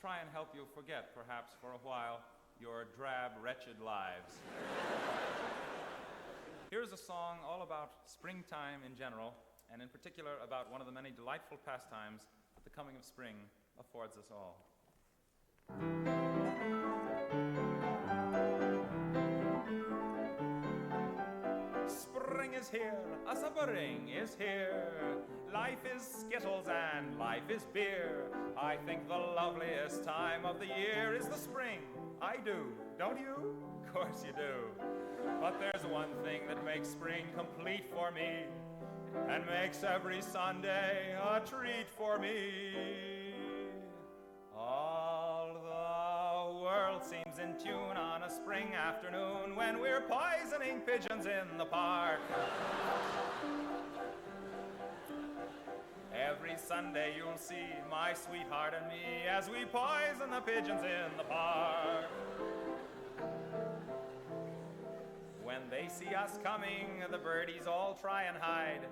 try and help you forget, perhaps for a while, your drab, wretched lives. Here's a song all about springtime in general, and in particular about one of the many delightful pastimes that the coming of spring affords us all. Spring is here, a spring is here. Life is skittles and life is beer. I think the loveliest time of the year is the spring. I do, don't you? Of course you do. But there's one thing that makes spring complete for me, and makes every Sunday a treat for me. All the world seems in tune on a spring afternoon when we're poisoning pigeons in the park. Every Sunday you'll see my sweetheart and me as we poison the pigeons in the park. When they see us coming, the birdies all try and hide,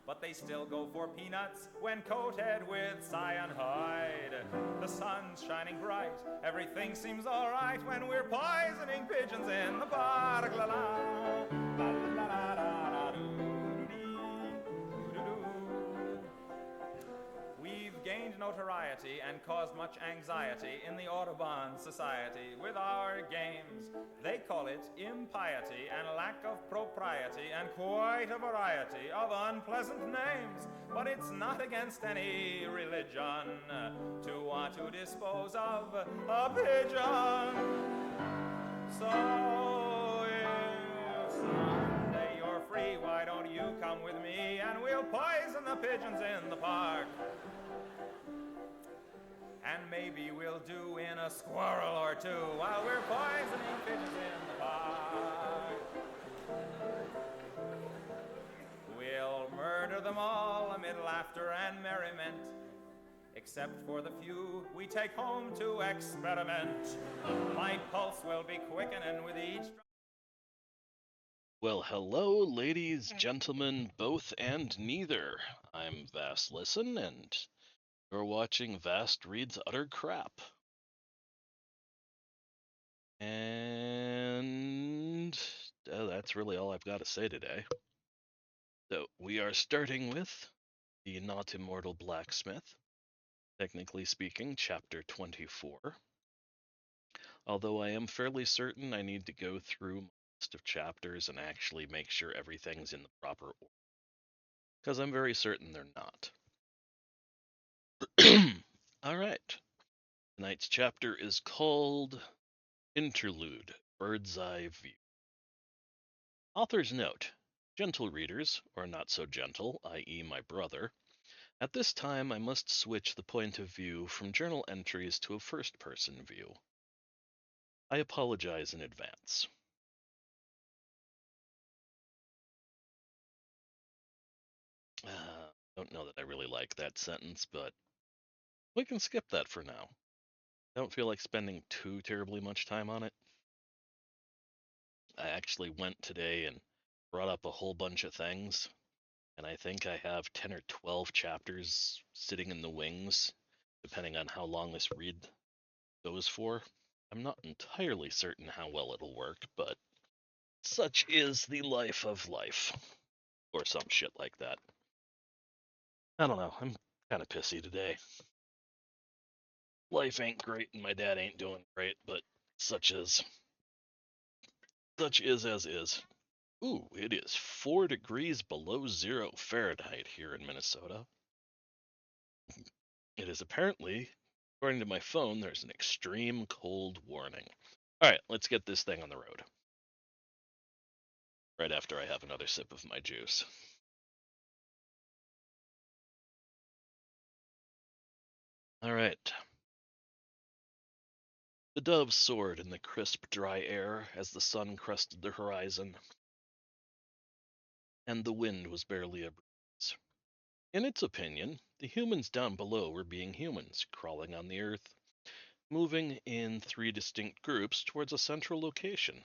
but they still go for peanuts when coated with cyanide. The sun's shining bright, everything seems all right when we're poisoning pigeons in the park. La la, la la la la la. We've gained notoriety and caused much anxiety in the Audubon Society with our games. They call it impiety and lack of propriety and quite a variety of unpleasant names. But it's not against any religion to want to dispose of a pigeon. So if Sunday you're free, why don't you come with me and we'll poison the pigeons in the park? And maybe we'll do in a squirrel or two while we're poisoning pigeons in the park. We'll murder them all amid laughter and merriment, except for the few we take home to experiment. My pulse will be quickening with each... Well, hello, ladies, gentlemen, both and neither. I'm Vast Listen, and you're watching Vast Reads Utter Crap. And that's really all I've got to say today. So we are starting with the Not-Immortal Blacksmith, technically speaking, Chapter 24. Although I am fairly certain I need to go through my list of chapters and actually make sure everything's in the proper order, because I'm very certain they're not. All right. Tonight's chapter is called Interlude, Bird's Eye View. Author's note: gentle readers, or not so gentle, i.e. my brother, at this time I must switch the point of view from journal entries to a first-person view. I apologize in advance. Don't know that I really like that sentence, but we can skip that for now. I don't feel like spending too terribly much time on it. I actually went today and brought up a whole bunch of things, and I think I have 10 or 12 chapters sitting in the wings, depending on how long this read goes for. I'm not entirely certain how well it'll work, but such is the life of life. Or some shit like that. I don't know, I'm kind of pissy today. Life ain't great and my dad ain't doing great, but such is as is. Ooh, it is 4 degrees below 0 Fahrenheit here in Minnesota. It is apparently, according to my phone, there's an extreme cold warning. Alright, let's get this thing on the road. Right after I have another sip of my juice. Alright. The dove soared in the crisp, dry air as the sun crested the horizon, and the wind was barely a breeze. In its opinion, the humans down below were being humans, crawling on the earth, moving in 3 distinct groups towards a central location.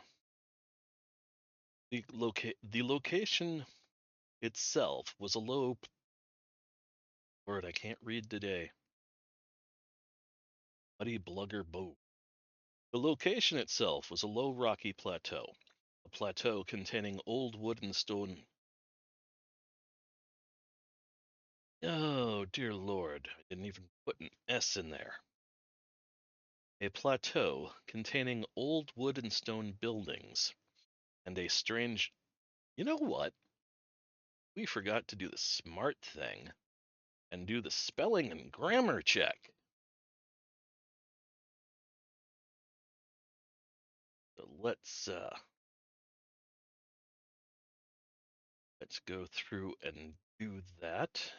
The location itself was a low... Word I can't read today. Muddy Blugger Bow. The location itself was a low rocky plateau, a plateau containing old wood and stone. Oh, dear Lord, I didn't even put an S in there. A plateau containing old wood and stone buildings and a strange. You know what? We forgot to do the smart thing and do the spelling and grammar check. So let's go through and do that.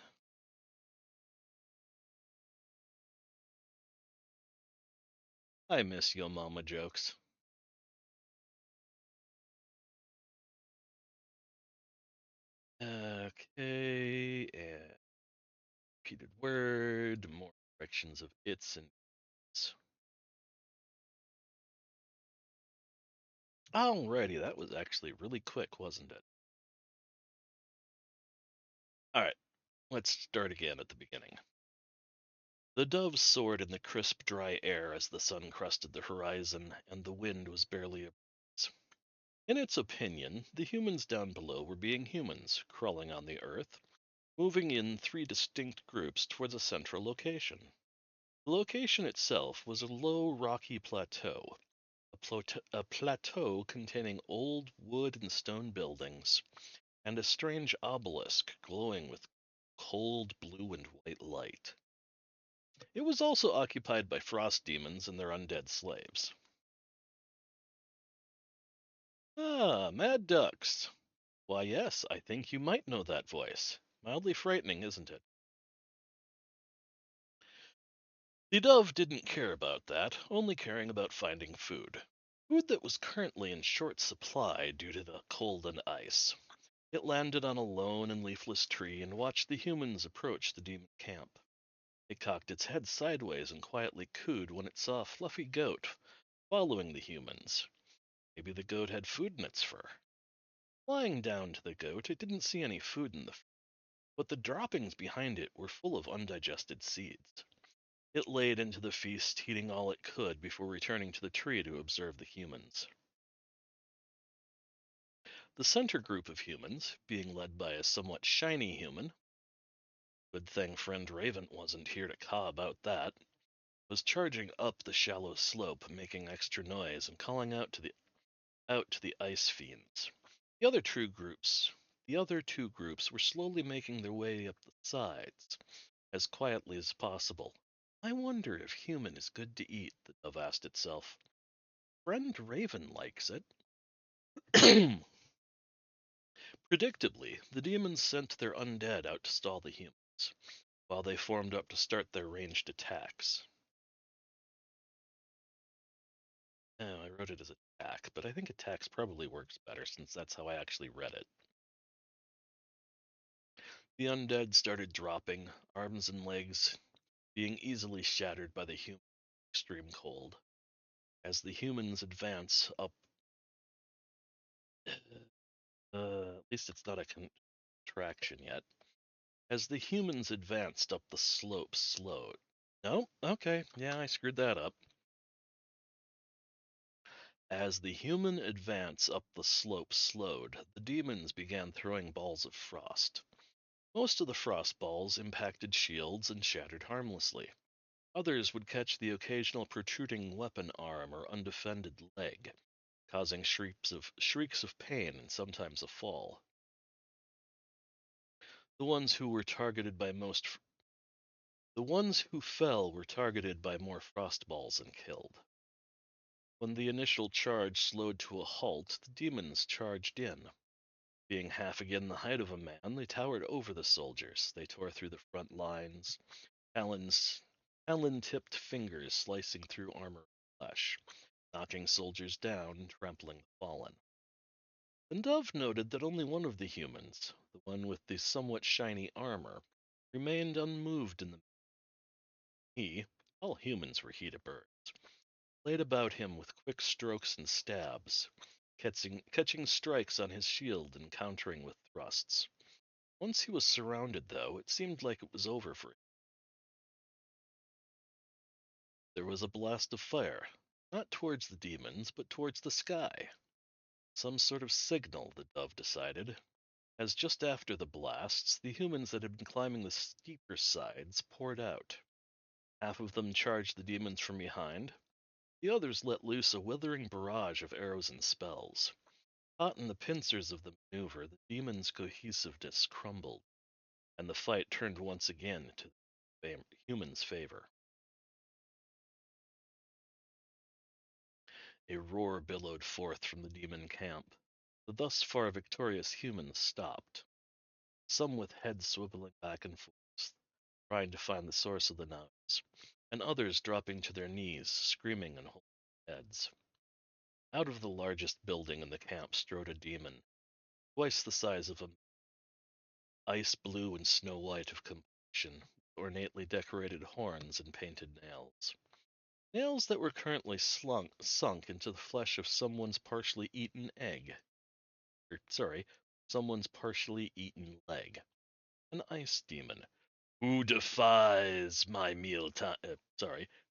I miss Yo Mama jokes. Okay, and repeated word, more corrections of its and its. Alrighty, that was actually really quick, wasn't it? Alright, let's start again at the beginning. The doves soared in the crisp, dry air as the sun crusted the horizon, and the wind was barely a breeze. In its opinion, the humans down below were being humans, crawling on the earth, moving in three distinct groups towards a central location. The location itself was a low, rocky plateau, a plateau containing old wood and stone buildings, and a strange obelisk glowing with cold blue and white light. It was also occupied by frost demons and their undead slaves. Ah, Mad Ducks. Why, yes, I think you might know that voice. Mildly frightening, isn't it? The dove didn't care about that, only caring about finding food. Food that was currently in short supply due to the cold and ice. It landed on a lone and leafless tree and watched the humans approach the demon camp. It cocked its head sideways and quietly cooed when it saw a fluffy goat following the humans. Maybe the goat had food in its fur. Flying down to the goat, it didn't see any food in the fur, but the droppings behind it were full of undigested seeds. It laid into the feast, eating all it could before returning to the tree to observe the humans. The center group of humans, being led by a somewhat shiny human, good thing friend Raven wasn't here to caw about that, was charging up the shallow slope, making extra noise and calling out to the ice fiends. The other two groups were slowly making their way up the sides, as quietly as possible. I wonder if human is good to eat, the dove asked itself. Friend Raven likes it. Predictably, the demons sent their undead out to stall the humans, while they formed up to start their ranged attacks. Oh, I wrote it as attack, but I think attacks probably works better since that's how I actually read it. The undead started dropping, arms and legs being easily shattered by the human extreme cold. As the humans advance up, at least it's not a contraction yet. As the humans advanced up the slope slowed. No, okay, yeah, I screwed that up. As the human advance up the slope slowed, the demons began throwing balls of frost. Most of the frost balls impacted shields and shattered harmlessly. Others would catch the occasional protruding weapon arm or undefended leg, causing shrieks of pain and sometimes a fall. The ones who were targeted by most the ones who fell were targeted by more frost balls and killed. When the initial charge slowed to a halt, the demons charged in. Being half again the height of a man, they towered over the soldiers. They tore through the front lines, talon-tipped fingers slicing through armor and flesh, knocking soldiers down and trampling the fallen. And Dove noted that only one of the humans, the one with the somewhat shiny armor, remained unmoved in the he, all humans were he to birds, played about him with quick strokes and stabs, catching strikes on his shield and countering with thrusts. Once he was surrounded, though, it seemed like it was over for him. There was a blast of fire, not towards the demons, but towards the sky. Some sort of signal, the dove decided, as just after the blasts, the humans that had been climbing the steeper sides poured out. Half of them charged the demons from behind, the others let loose a withering barrage of arrows and spells. Caught in the pincers of the maneuver, the demons' cohesiveness crumbled, and the fight turned once again to the humans' favor. A roar billowed forth from the demon camp. The thus far victorious humans stopped, some with heads swiveling back and forth, trying to find the source of the noise, and others dropping to their knees, screaming and holding their heads. Out of the largest building in the camp strode a demon, twice the size of a ice blue and snow white of complexion, ornately decorated horns and painted nails. Nails that were currently sunk into the flesh of someone's partially eaten egg. Sorry, someone's partially eaten leg. An ice demon. Who defies my mealtime?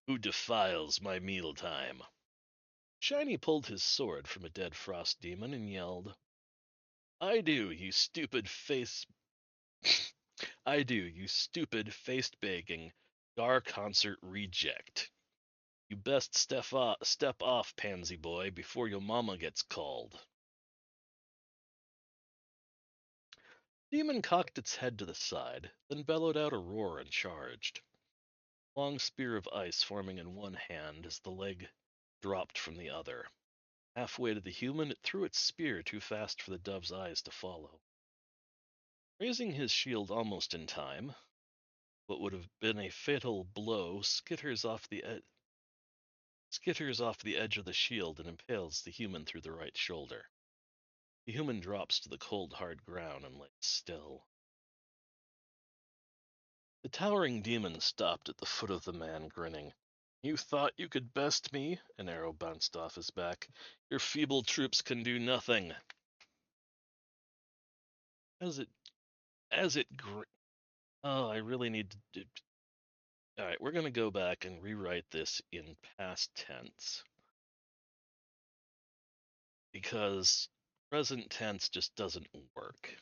Who defiles my mealtime? Shiny pulled his sword from a dead frost demon and yelled, I do, you stupid face. I do, you stupid faced begging Gar concert reject. You best step off, pansy boy, before your mama gets called. Demon cocked its head to the side, then bellowed out a roar and charged. Long spear of ice forming in one hand as the leg dropped from the other. Halfway to the human, it threw its spear too fast for the dove's eyes to follow. Raising his shield almost in time, what would have been a fatal blow skitters off the edge of the shield and impales the human through the right shoulder. The human drops to the cold, hard ground and lays still. The towering demon stopped at the foot of the man, grinning. You thought you could best me? An arrow bounced off his back. Your feeble troops can do nothing. As it oh, I really need to do. All right, we're gonna go back and rewrite this in past tense because present tense just doesn't work.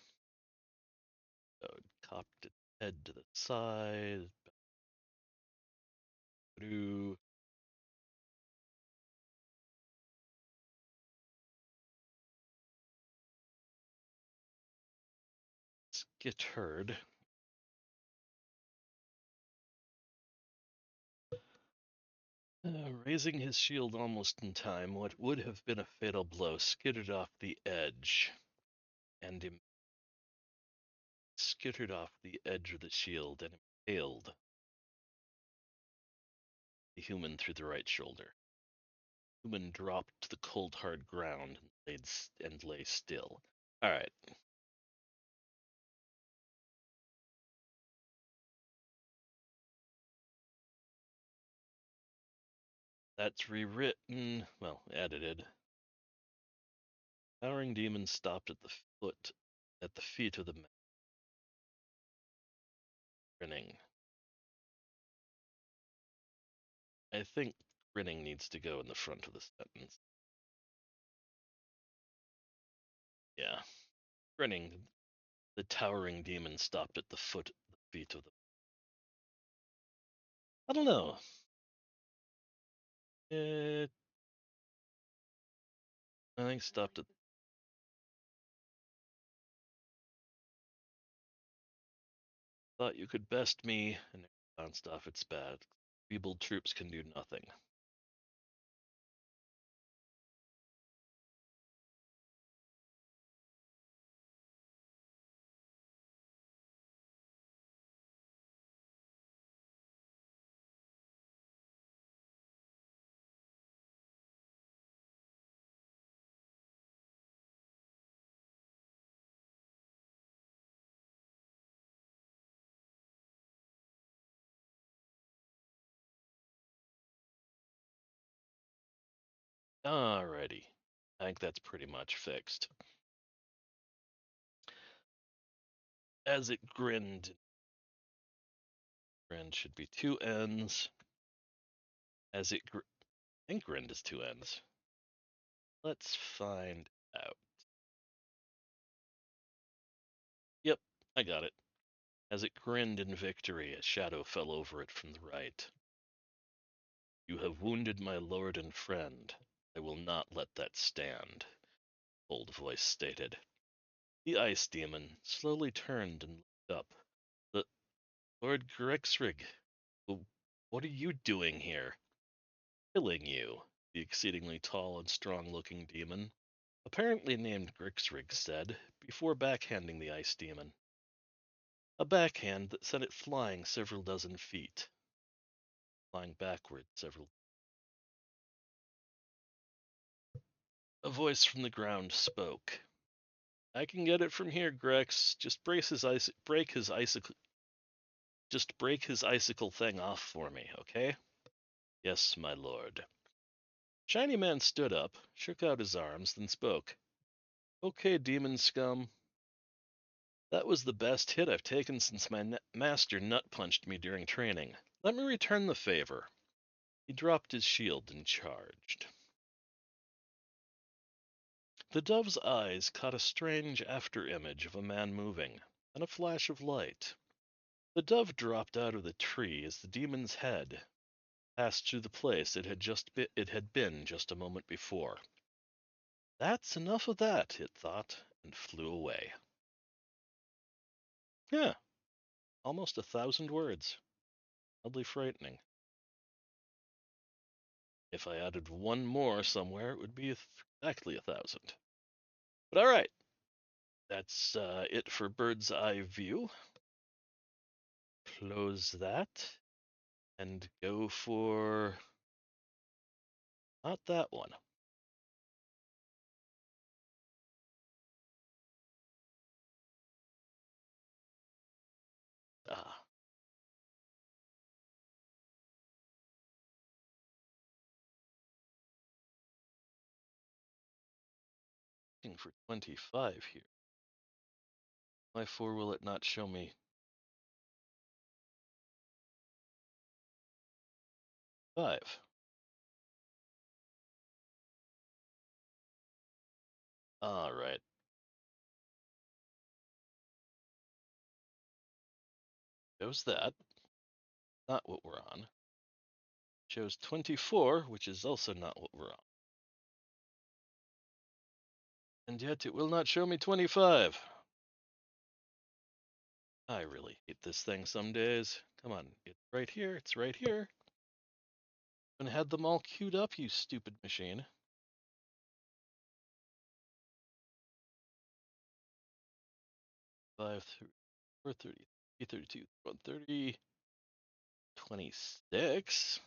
So cocked its head to the side. Through. Skittered. Raising his shield almost in time, what would have been a fatal blow skittered off the edge, and skittered off the edge of the shield and impaled the human through the right shoulder. The human dropped to the cold, hard ground and lay still. All right. That's rewritten, well, edited. Towering demon stopped at the feet of the man, grinning. I think grinning needs to go in the front of the sentence. Yeah. Grinning, the towering demon stopped at the feet of the. I don't know. It, I think stopped at. Thought you could best me, and it bounced off its bat. Feeble troops can do nothing. Alrighty. I think that's pretty much fixed. As it grinned should be two N's, As it I think grinned is two N's. Let's find out. Yep, I got it. As it grinned in victory, a shadow fell over it from the right. You have wounded my lord and friend. I will not let that stand, old voice stated. The ice demon slowly turned and looked up. The Lord Grixrig, what are you doing here? Killing you, the exceedingly tall and strong-looking demon, apparently named Grixrig, said, before backhanding the ice demon. A backhand that sent it flying several dozen feet. Flying backward several. A voice from the ground spoke. I can get it from here, Grex. Just break his icicle thing off for me, okay? Yes, my lord. Shiny Man stood up, shook out his arms, then spoke. Okay, demon scum. That was the best hit I've taken since my master nut punched me during training. Let me return the favor. He dropped his shield and charged. The dove's eyes caught a strange after-image of a man moving, and a flash of light. The dove dropped out of the tree as the demon's head passed through the place it had been just a moment before. That's enough of that, it thought, and flew away. Yeah, almost 1,000 words. Oddly frightening. If I added one more somewhere, it would be exactly 1,000. But all right, that's it for Bird's Eye View. Close that and go for not that one. Ah, looking for 25 here. Why for will it not show me? 5. All right. Shows that. Not what we're on. Shows 24, which is also not what we're on. And yet it will not show me 25. I really hate this thing some days. Come on, it's right here, it's right here. And had them all queued up, you stupid machine. 5, 430, 332, 130, 26.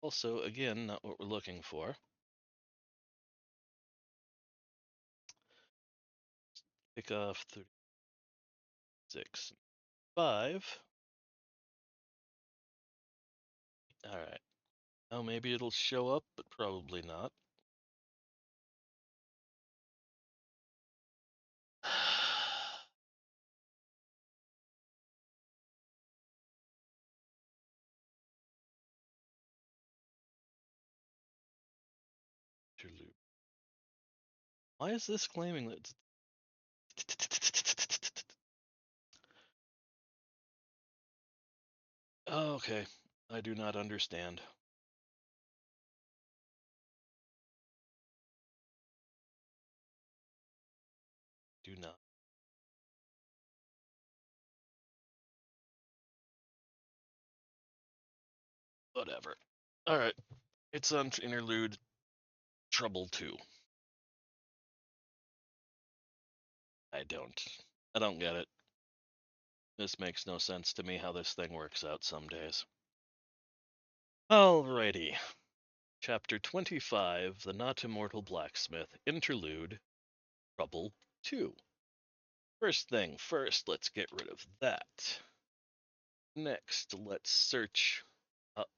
Also, again, not what we're looking for. Pick off 36, 5. All right. Now maybe it'll show up, but probably not. Interlude. Why is this claiming that? Oh, okay. I do not understand. Do not. Whatever. All right. It's on interlude trouble 2. I don't get it. This makes no sense to me how this thing works out some days. Alrighty. Chapter 25, The Not-Immortal Blacksmith, Interlude, Trouble 2. First thing first, let's get rid of that. Next, let's search up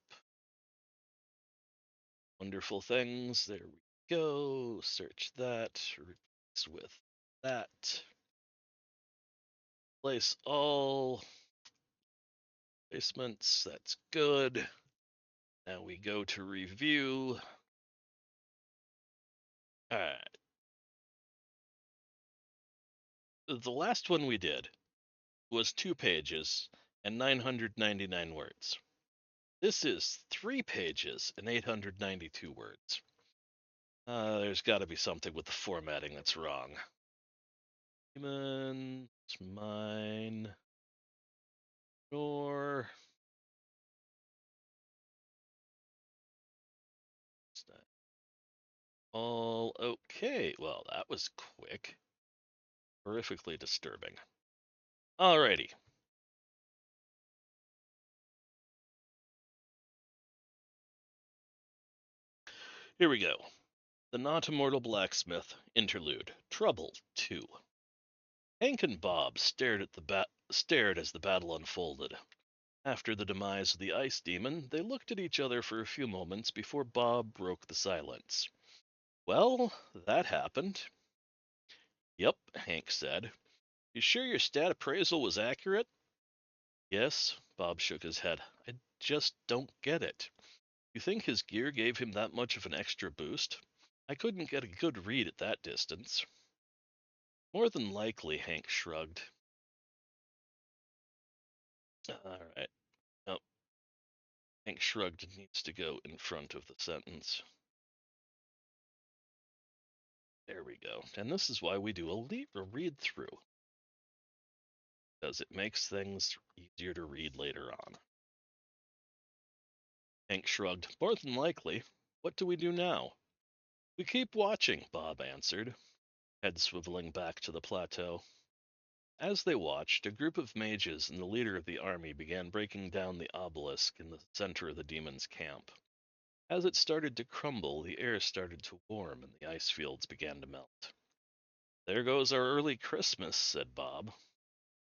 wonderful things. There we go. Search that. Replace with that. Place all placements. That's good. Now we go to review. Alright. The last one we did was 2 pages and 999 words. This is 3 pages and 892 words. There's got to be something with the formatting that's wrong. Demons, mine, your. All okay. Well, that was quick. Horrifically disturbing. Alrighty. Here we go. The Not-Immortal Blacksmith Interlude. Trouble 2. Hank and Bob stared as the battle unfolded. After the demise of the ice demon, they looked at each other for a few moments before Bob broke the silence. Well, that happened. Yep, Hank said. You sure your stat appraisal was accurate? Yes, Bob shook his head. I just don't get it. You think his gear gave him that much of an extra boost? I couldn't get a good read at that distance. More than likely, Hank shrugged. Alright. Oh, Hank shrugged needs to go in front of the sentence. There we go. And this is why we do a read through. Because it makes things easier to read later on. Hank shrugged. More than likely. What do we do now? We keep watching, Bob answered, head swiveling back to the plateau. As they watched, a group of mages and the leader of the army began breaking down the obelisk in the center of the demon's camp. As it started to crumble, the air started to warm and the ice fields began to melt. There goes our early Christmas, said Bob.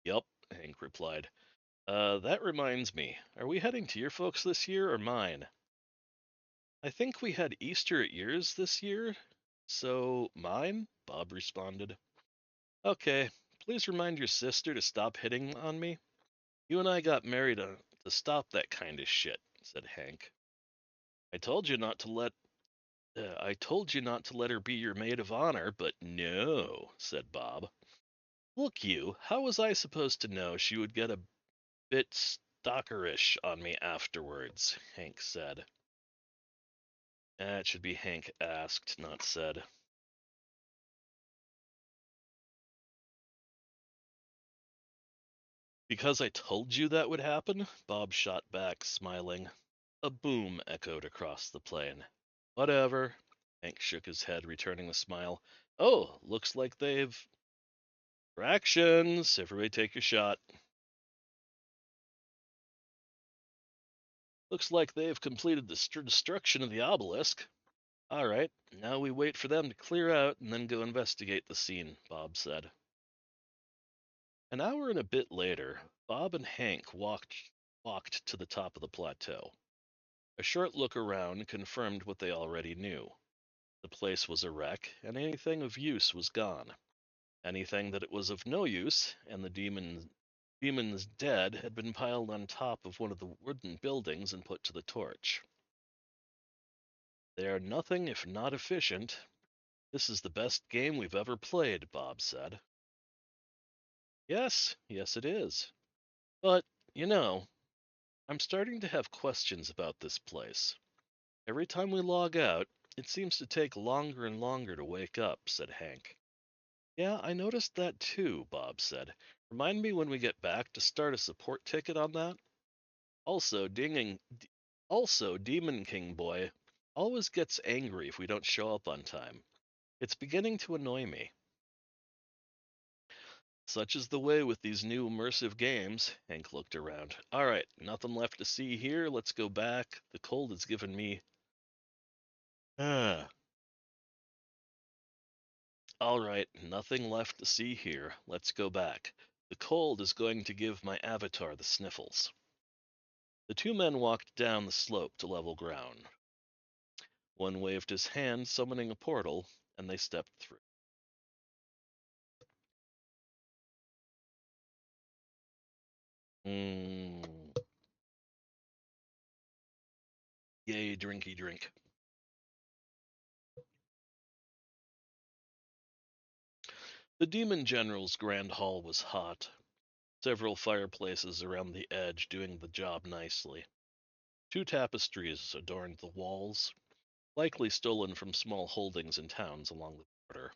Yup, Hank replied. That reminds me, are we heading to your folks this year or mine? I think we had Easter at yours this year, so mine, Bob responded. Okay, please remind your sister to stop hitting on me. You and I got married to stop that kind of shit, said Hank. I told you not to let her be your maid of honor, but no, said Bob. Look you, how was I supposed to know she would get a bit stalkerish on me afterwards, Hank said. It should be Hank asked, not said. Because I told you that would happen? Bob shot back, smiling. A boom echoed across the plain. Whatever. Hank shook his head, returning the smile. Oh, looks like they've... Fractions! Everybody take your shot. Looks like they've completed the destruction of the obelisk. All right, now we wait for them to clear out and then go investigate the scene, Bob said. An hour and a bit later, Bob and Hank walked to the top of the plateau. A short look around confirmed what they already knew. The place was a wreck, and anything of use was gone. Anything that it was of no use, and the demon's dead, had been piled on top of one of the wooden buildings and put to the torch. They are nothing if not efficient. This is the best game we've ever played, Bob said. Yes, it is. But, you know, I'm starting to have questions about this place. Every time we log out, it seems to take longer and longer to wake up, said Hank. Yeah, I noticed that too, Bob said. Remind me when we get back to start a support ticket on that. Also, Demon King Boy always gets angry if we don't show up on time. It's beginning to annoy me. Such is the way with these new immersive games. Hank looked around. All right, nothing left to see here. Let's go back. The cold has given me... Ah. All right, nothing left to see here. Let's go back. The cold is going to give my avatar the sniffles. The two men walked down the slope to level ground. One waved his hand, summoning a portal, and they stepped through. Hmm. Yay, drinky drink. The Demon General's grand hall was hot, several fireplaces around the edge doing the job nicely. Two tapestries adorned the walls, likely stolen from small holdings in towns along the border.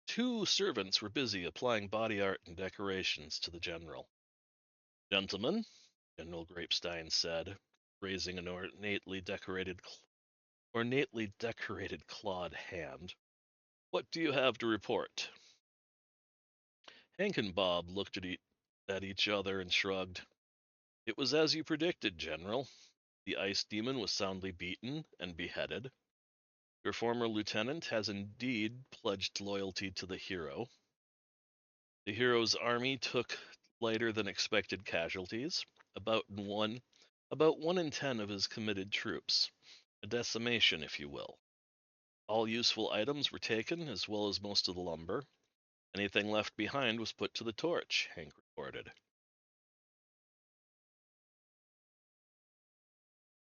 Two servants were busy applying body art and decorations to the general. Gentlemen, General Grapestein said, raising an ornately decorated clawed hand. What do you have to report? Hank and Bob looked at each other and shrugged. It was as you predicted, General. The ice demon was soundly beaten and beheaded. Your former lieutenant has indeed pledged loyalty to the hero. The hero's army took lighter than expected casualties, about 1 in 10 of his committed troops. A decimation, if you will. All useful items were taken, as well as most of the lumber. Anything left behind was put to the torch, Hank reported.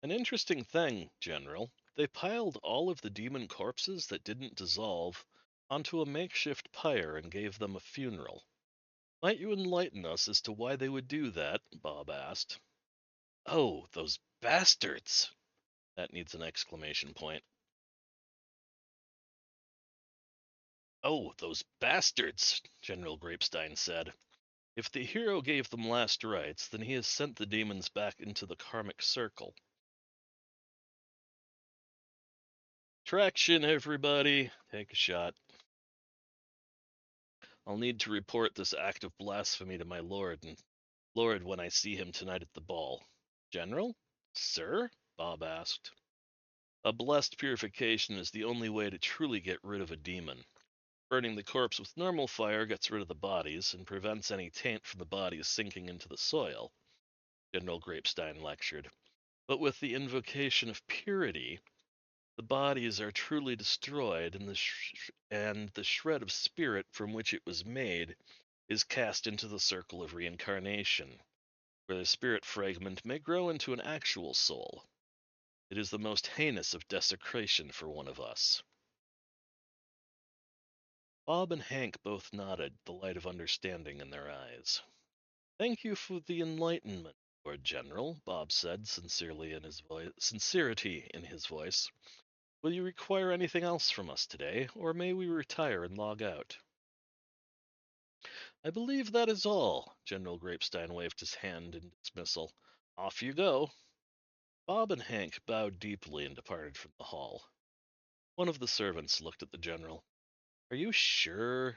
An interesting thing, General. They piled all of the demon corpses that didn't dissolve onto a makeshift pyre and gave them a funeral. Might you enlighten us as to why they would do that? Bob asked. Oh, those bastards! That needs an exclamation point. Oh, those bastards! General Grapestein said. If the hero gave them last rites, then he has sent the demons back into the karmic circle. Traction, everybody! Take a shot. I'll need to report this act of blasphemy to my lord when I see him tonight at the ball. General? Sir? Bob asked. A blessed purification is the only way to truly get rid of a demon. Burning the corpse with normal fire gets rid of the bodies and prevents any taint from the bodies sinking into the soil, General Grapestein lectured. But with the invocation of purity, the bodies are truly destroyed and the shred of spirit from which it was made is cast into the circle of reincarnation, where the spirit fragment may grow into an actual soul. It is the most heinous of desecration for one of us. Bob and Hank both nodded, the light of understanding in their eyes. Thank you for the enlightenment, Lord General, Bob said, sincerity in his voice. Will you require anything else from us today, or may we retire and log out? I believe that is all. General Grapestein waved his hand in dismissal. Off you go. Bob and Hank bowed deeply and departed from the hall. One of the servants looked at the general. Are you sure?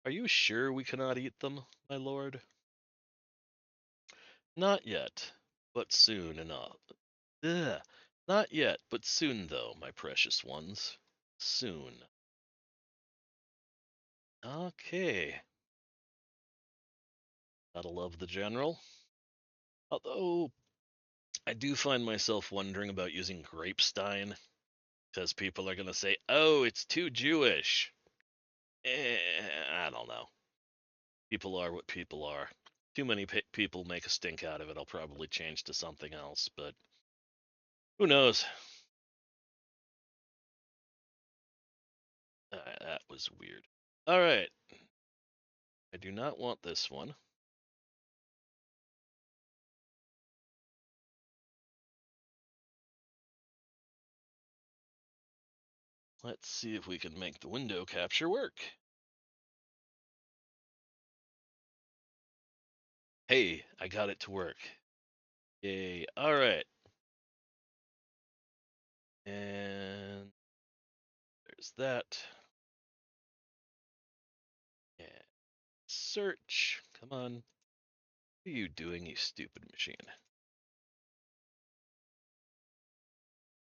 Are you sure we cannot eat them, my lord? Not yet, but soon enough. Ugh. Not yet, but soon, though, my precious ones. Soon. Okay. Gotta love the general. Although, I do find myself wondering about using Grapestein, because people are gonna say, oh, it's too Jewish. I don't know. People are what people are. Too many people make a stink out of it. I'll probably change to something else, but who knows? That was weird. All right. I do not want this one. Let's see if we can make the window capture work. Hey, I got it to work. Yay. All right. And there's that. And search. Come on. What are you doing, you stupid machine?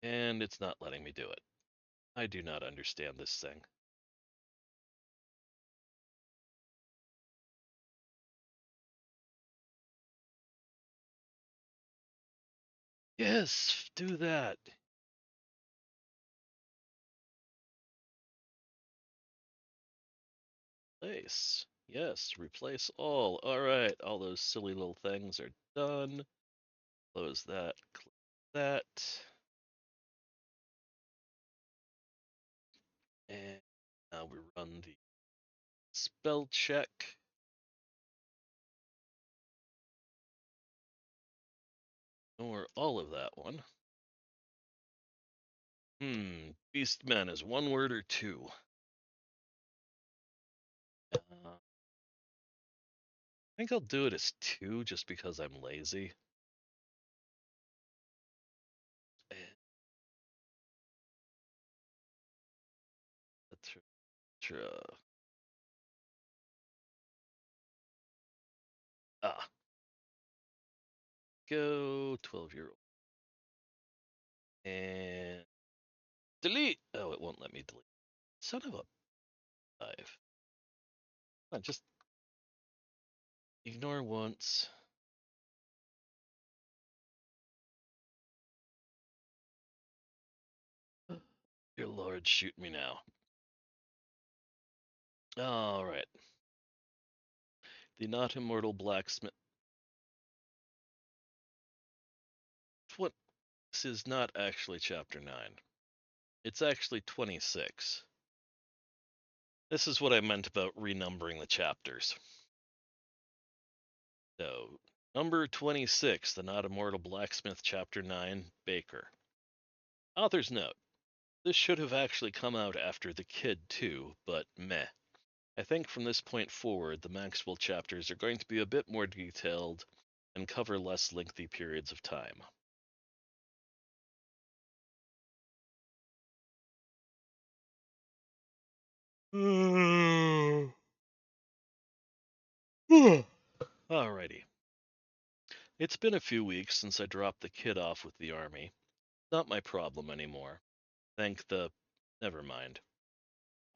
And it's not letting me do it. I do not understand this thing. Yes, do that. Replace. Yes, replace all. All right, all those silly little things are done. Close that. Close that. And now we run the spell check. Or all of that one. Beastmen is one word or two. I think I'll do it as two just because I'm lazy. Ah, go 12-year-old. And delete. Oh, it won't let me delete. Son of a 5. Just ignore once. Dear Lord, shoot me now. All right. The Not-Immortal Blacksmith. What? This is not actually chapter 9. It's actually 26. This is what I meant about renumbering the chapters. So, number 26, The Not-Immortal Blacksmith, chapter 9, Baker. Author's note. This should have actually come out after The Kid too, but meh. I think from this point forward, the Maxwell chapters are going to be a bit more detailed and cover less lengthy periods of time. Alrighty. It's been a few weeks since I dropped the kid off with the army. Not my problem anymore. Never mind.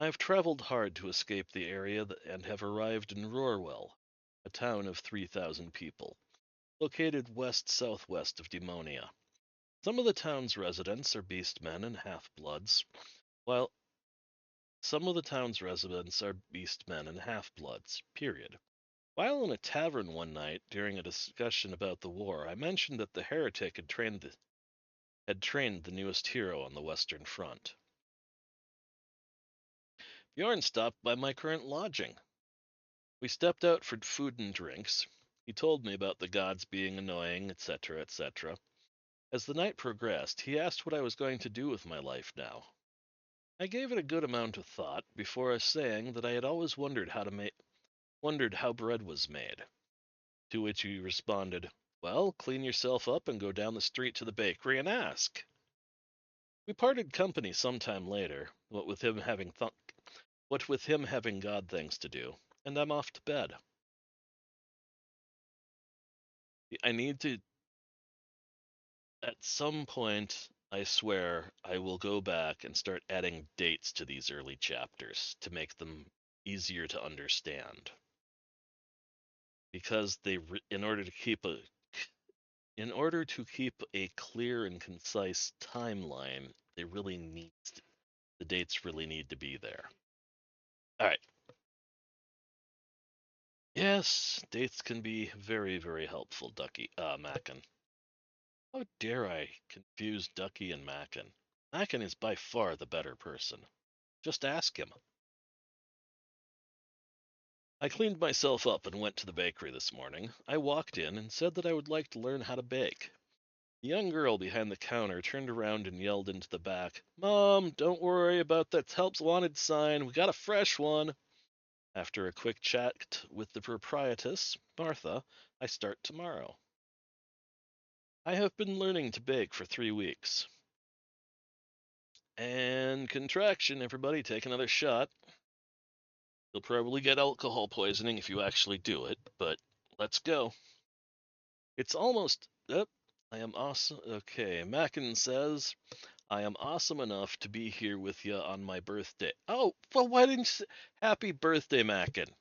I have traveled hard to escape the area and have arrived in Rorwell, a town of 3,000 people, located west-southwest of Demonia. Some of the town's residents are beastmen and half-bloods, while period. While in a tavern one night during a discussion about the war, I mentioned that the heretic had trained the newest hero on the Western Front. Bjorn stopped by my current lodging. We stepped out for food and drinks. He told me about the gods being annoying, etc., etc. As the night progressed, he asked what I was going to do with my life now. I gave it a good amount of thought before saying that I had always wondered how bread was made. To which he responded, "Well, clean yourself up and go down the street to the bakery and ask." We parted company some time later, what with him having God things to do, and I'm off to bed. I need to, at some point, I swear, I will go back and start adding dates to these early chapters to make them easier to understand. Because in order to keep a clear and concise timeline, the dates really need to be there. All right. Yes, dates can be very, very helpful, Mackin. How dare I confuse Ducky and Mackin? Mackin is by far the better person. Just ask him. I cleaned myself up and went to the bakery this morning. I walked in and said that I would like to learn how to bake. The young girl behind the counter turned around and yelled into the back, "Mom, don't worry about that helps wanted sign. We got a fresh one." After a quick chat with the proprietress, Martha, I start tomorrow. I have been learning to bake for 3 weeks. And contraction, everybody, take another shot. You'll probably get alcohol poisoning if you actually do it, but let's go. It's almost. I am awesome. Okay, Mackin says, "I am awesome enough to be here with you on my birthday." Oh, well, why didn't you say happy birthday, Mackin?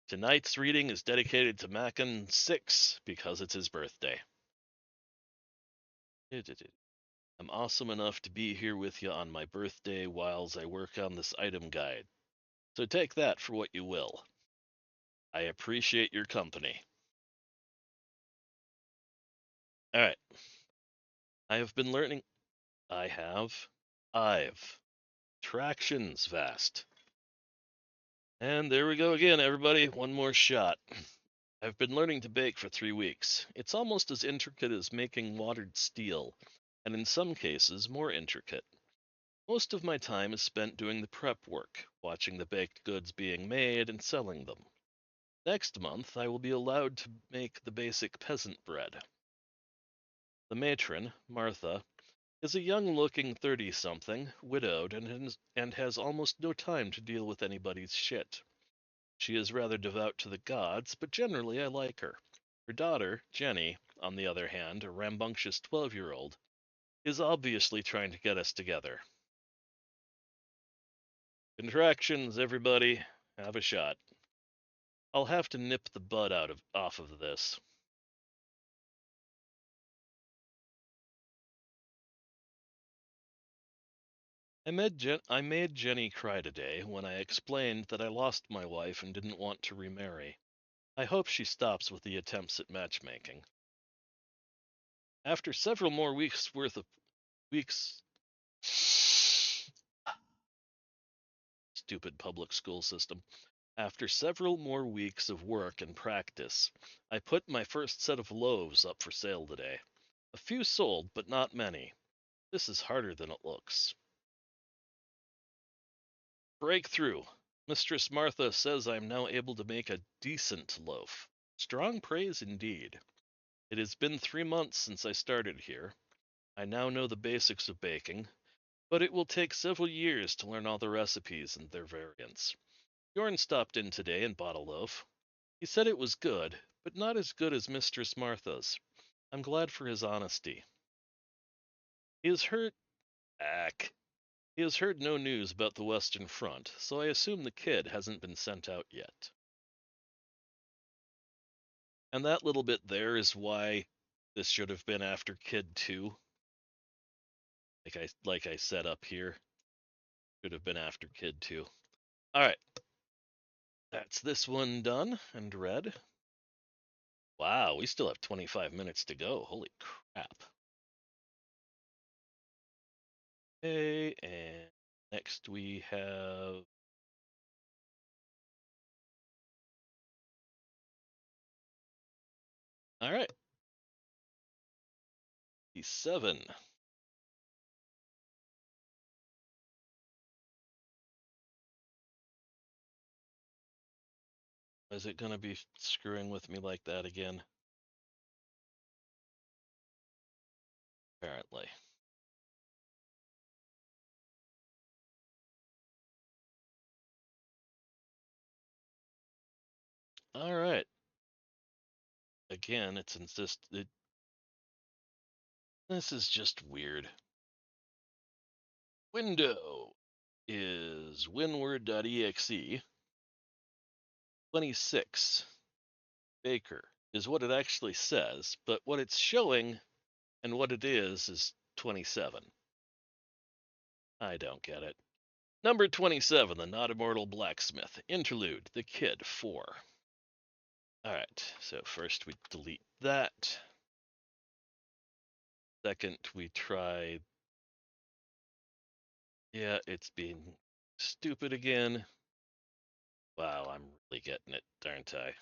Tonight's reading is dedicated to Mackin 6 because it's his birthday. I'm awesome enough to be here with you on my birthday whiles I work on this item guide. So take that for what you will. I appreciate your company. All right. I have been learning. I've. Tractions vast. And there we go again, everybody. One more shot. I've been learning to bake for 3 weeks. It's almost as intricate as making watered steel, and in some cases, more intricate. Most of my time is spent doing the prep work, watching the baked goods being made and selling them. Next month, I will be allowed to make the basic peasant bread. The matron, Martha, is a young looking 30 something, widowed, and has almost no time to deal with anybody's shit. She is rather devout to the gods, but generally I like her. Her daughter, Jenny, on the other hand, a rambunctious 12-year-old, is obviously trying to get us together. Contractions, everybody. Have a shot. I'll have to nip the bud off of this. I made Jenny cry today when I explained that I lost my wife and didn't want to remarry. I hope she stops with the attempts at matchmaking. After several more weeks stupid public school system. After several more weeks of work and practice, I put my first set of loaves up for sale today. A few sold, but not many. This is harder than it looks. Breakthrough. Mistress Martha says I am now able to make a decent loaf. Strong praise indeed. It has been 3 months since I started here. I now know the basics of baking, but it will take several years to learn all the recipes and their variants. Bjorn stopped in today and bought a loaf. He said it was good, but not as good as Mistress Martha's. I'm glad for his honesty. He has heard Ack. He has heard no news about the Western Front, so I assume the kid hasn't been sent out yet. And that little bit there is why this should have been after Kid 2. Like I said up here. Should have been after Kid 2. Alright. That's this one done and read. Wow, we still have 25 minutes to go. Holy crap. Okay, and next we have all right. D7. Is it gonna be screwing with me like that again? Apparently. All right. Again, this is just weird. Window is winword.exe. 26. Baker is what it actually says, but what it's showing and what it is 27. I don't get it. Number 27, the Not-Immortal Blacksmith. Interlude, the Kid, 4. Alright, so first we delete that. Second, we try. Yeah, it's being stupid again. Wow, I'm really getting it, aren't I?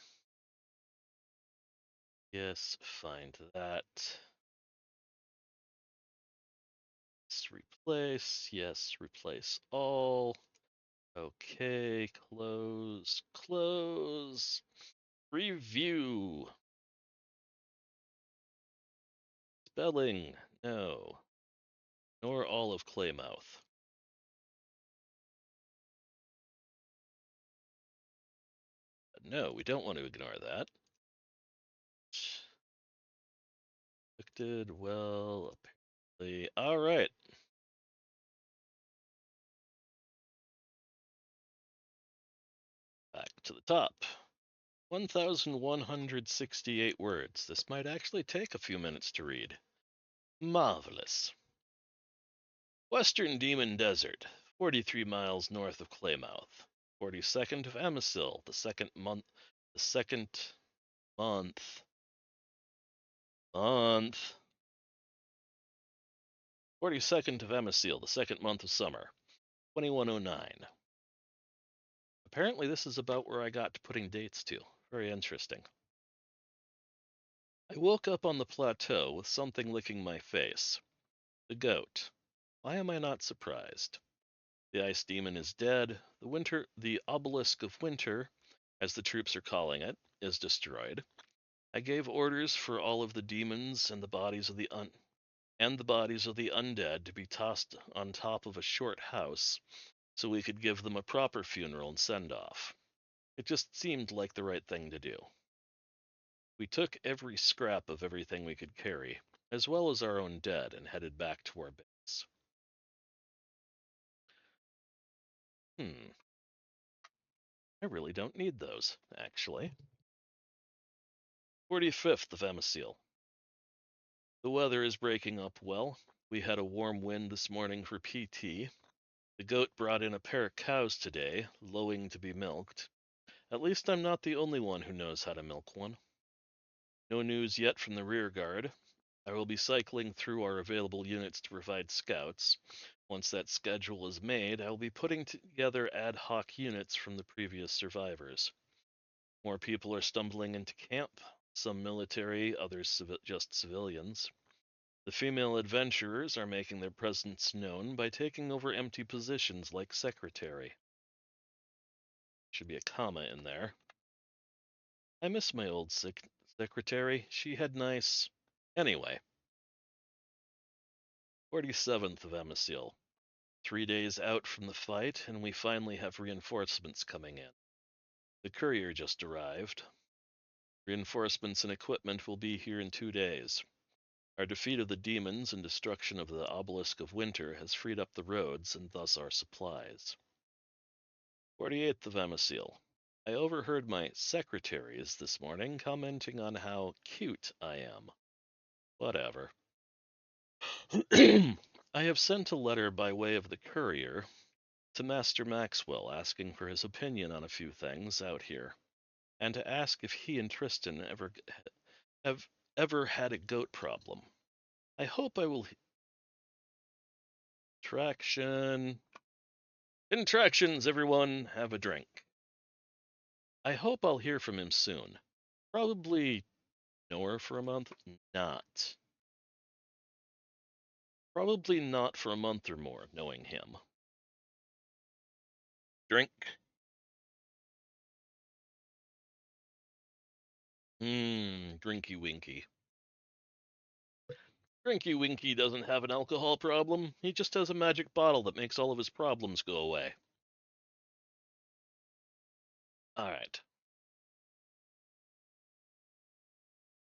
Yes, find that. Yes, replace all. Okay, close. Review. Spelling, no. Nor all of Claymouth. No, we don't want to ignore that. Affected, well, apparently. All right. Back to the top. 1,168 words. This might actually take a few minutes to read. Marvelous. Western Demon Desert, 43 miles north of Claymouth. 42nd of Amisil, the second month. 42nd of Amisil, the second month of summer, 2109. Apparently, this is about where I got to putting dates to. Very interesting. I woke up on the plateau with something licking my face. The goat. Why am I not surprised? The ice demon is dead. The obelisk of winter, as the troops are calling it, is destroyed. I gave orders for all of the demons and the bodies of the undead to be tossed on top of a short house so we could give them a proper funeral and send off. It just seemed like the right thing to do. We took every scrap of everything we could carry, as well as our own dead, and headed back to our base. Hmm, I really don't need those, actually. 45th of Amisil. The weather is breaking up well. We had a warm wind this morning for PT. The goat brought in a pair of cows today, lowing to be milked. At least I'm not the only one who knows how to milk one. No news yet from the rear guard. I will be cycling through our available units to provide scouts. Once that schedule is made, I will be putting together ad hoc units from the previous survivors. More people are stumbling into camp, some military, others just civilians. The female adventurers are making their presence known by taking over empty positions like secretary. Should be a comma in there. I miss my old secretary. She had nice. Anyway, 47th of Amisil. 3 days out from the fight, and we finally have reinforcements coming in. The courier just arrived. Reinforcements and equipment will be here in 2 days. Our defeat of the demons and destruction of the obelisk of winter has freed up the roads and thus our supplies. 48th of Amisil. I overheard my secretaries this morning commenting on how cute I am. Whatever. I have sent a letter by way of the courier to Master Maxwell asking for his opinion on a few things out here, and to ask if he and Tristan have ever had a goat problem. I hope I will. Traction. Contractions, everyone, have a drink. I hope I'll hear from him soon. Probably nowhere for a month? Not. Probably not for a month or more, knowing him. Drink. Drinky Winky. Drinky Winky doesn't have an alcohol problem. He just has a magic bottle that makes all of his problems go away. Alright.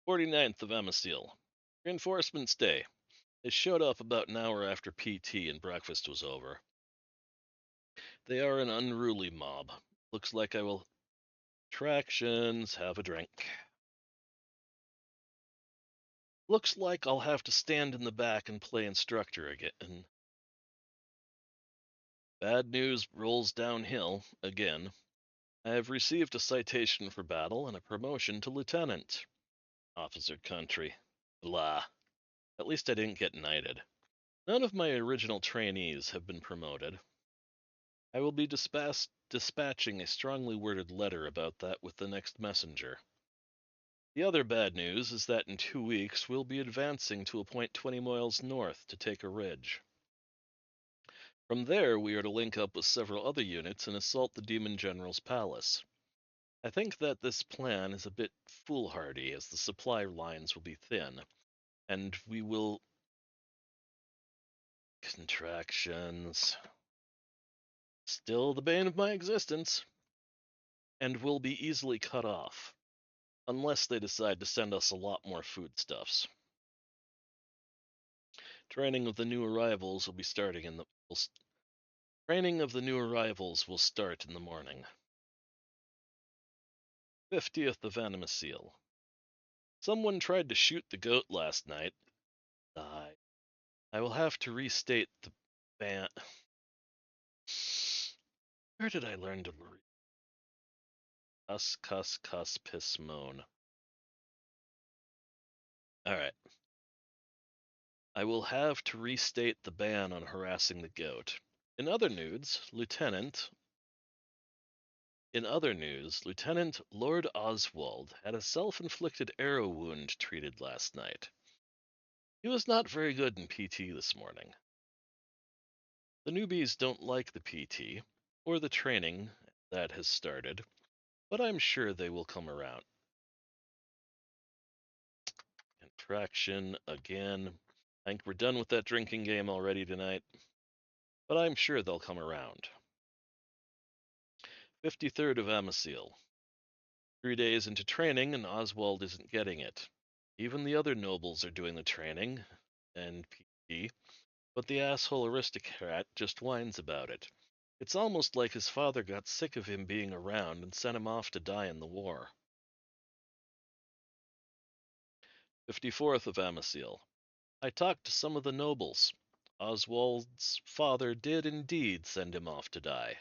49th of Amisil. Reinforcements Day. They showed up about an hour after PT and breakfast was over. They are an unruly mob. Looks like I will. Tractions, have a drink. Looks like I'll have to stand in the back and play instructor again. Bad news rolls downhill again. I have received a citation for battle and a promotion to lieutenant. Officer country. Blah. At least I didn't get knighted. None of my original trainees have been promoted. I will be dispatching a strongly worded letter about that with the next messenger. The other bad news is that in 2 weeks we'll be advancing to a point 20 miles north to take a ridge. From there we are to link up with several other units and assault the Demon General's palace. I think that this plan is a bit foolhardy as the supply lines will be thin, and we will. Contractions. Still the bane of my existence. And will be easily cut off. Unless they decide to send us a lot more foodstuffs. Training of the new arrivals will be starting in the. Training of the new arrivals will start in the morning. 50th of Animasil. Someone tried to shoot the goat last night. I will have to restate the ban. Where did I learn to read? Cuss, piss, moan. Alright. I will have to restate the ban on harassing the goat. In other news, Lieutenant Lord Oswald had a self-inflicted arrow wound treated last night. He was not very good in PT this morning. The newbies don't like the PT, or the training that has started, but I'm sure they will come around. Contraction again. I think we're done with that drinking game already tonight, but I'm sure they'll come around. 53rd of Amasil. 3 days into training, and Oswald isn't getting it. Even the other nobles are doing the training and PT, but the asshole aristocrat just whines about it. It's almost like his father got sick of him being around and sent him off to die in the war. 54th of Amasil. I talked to some of the nobles. Oswald's father did indeed send him off to die.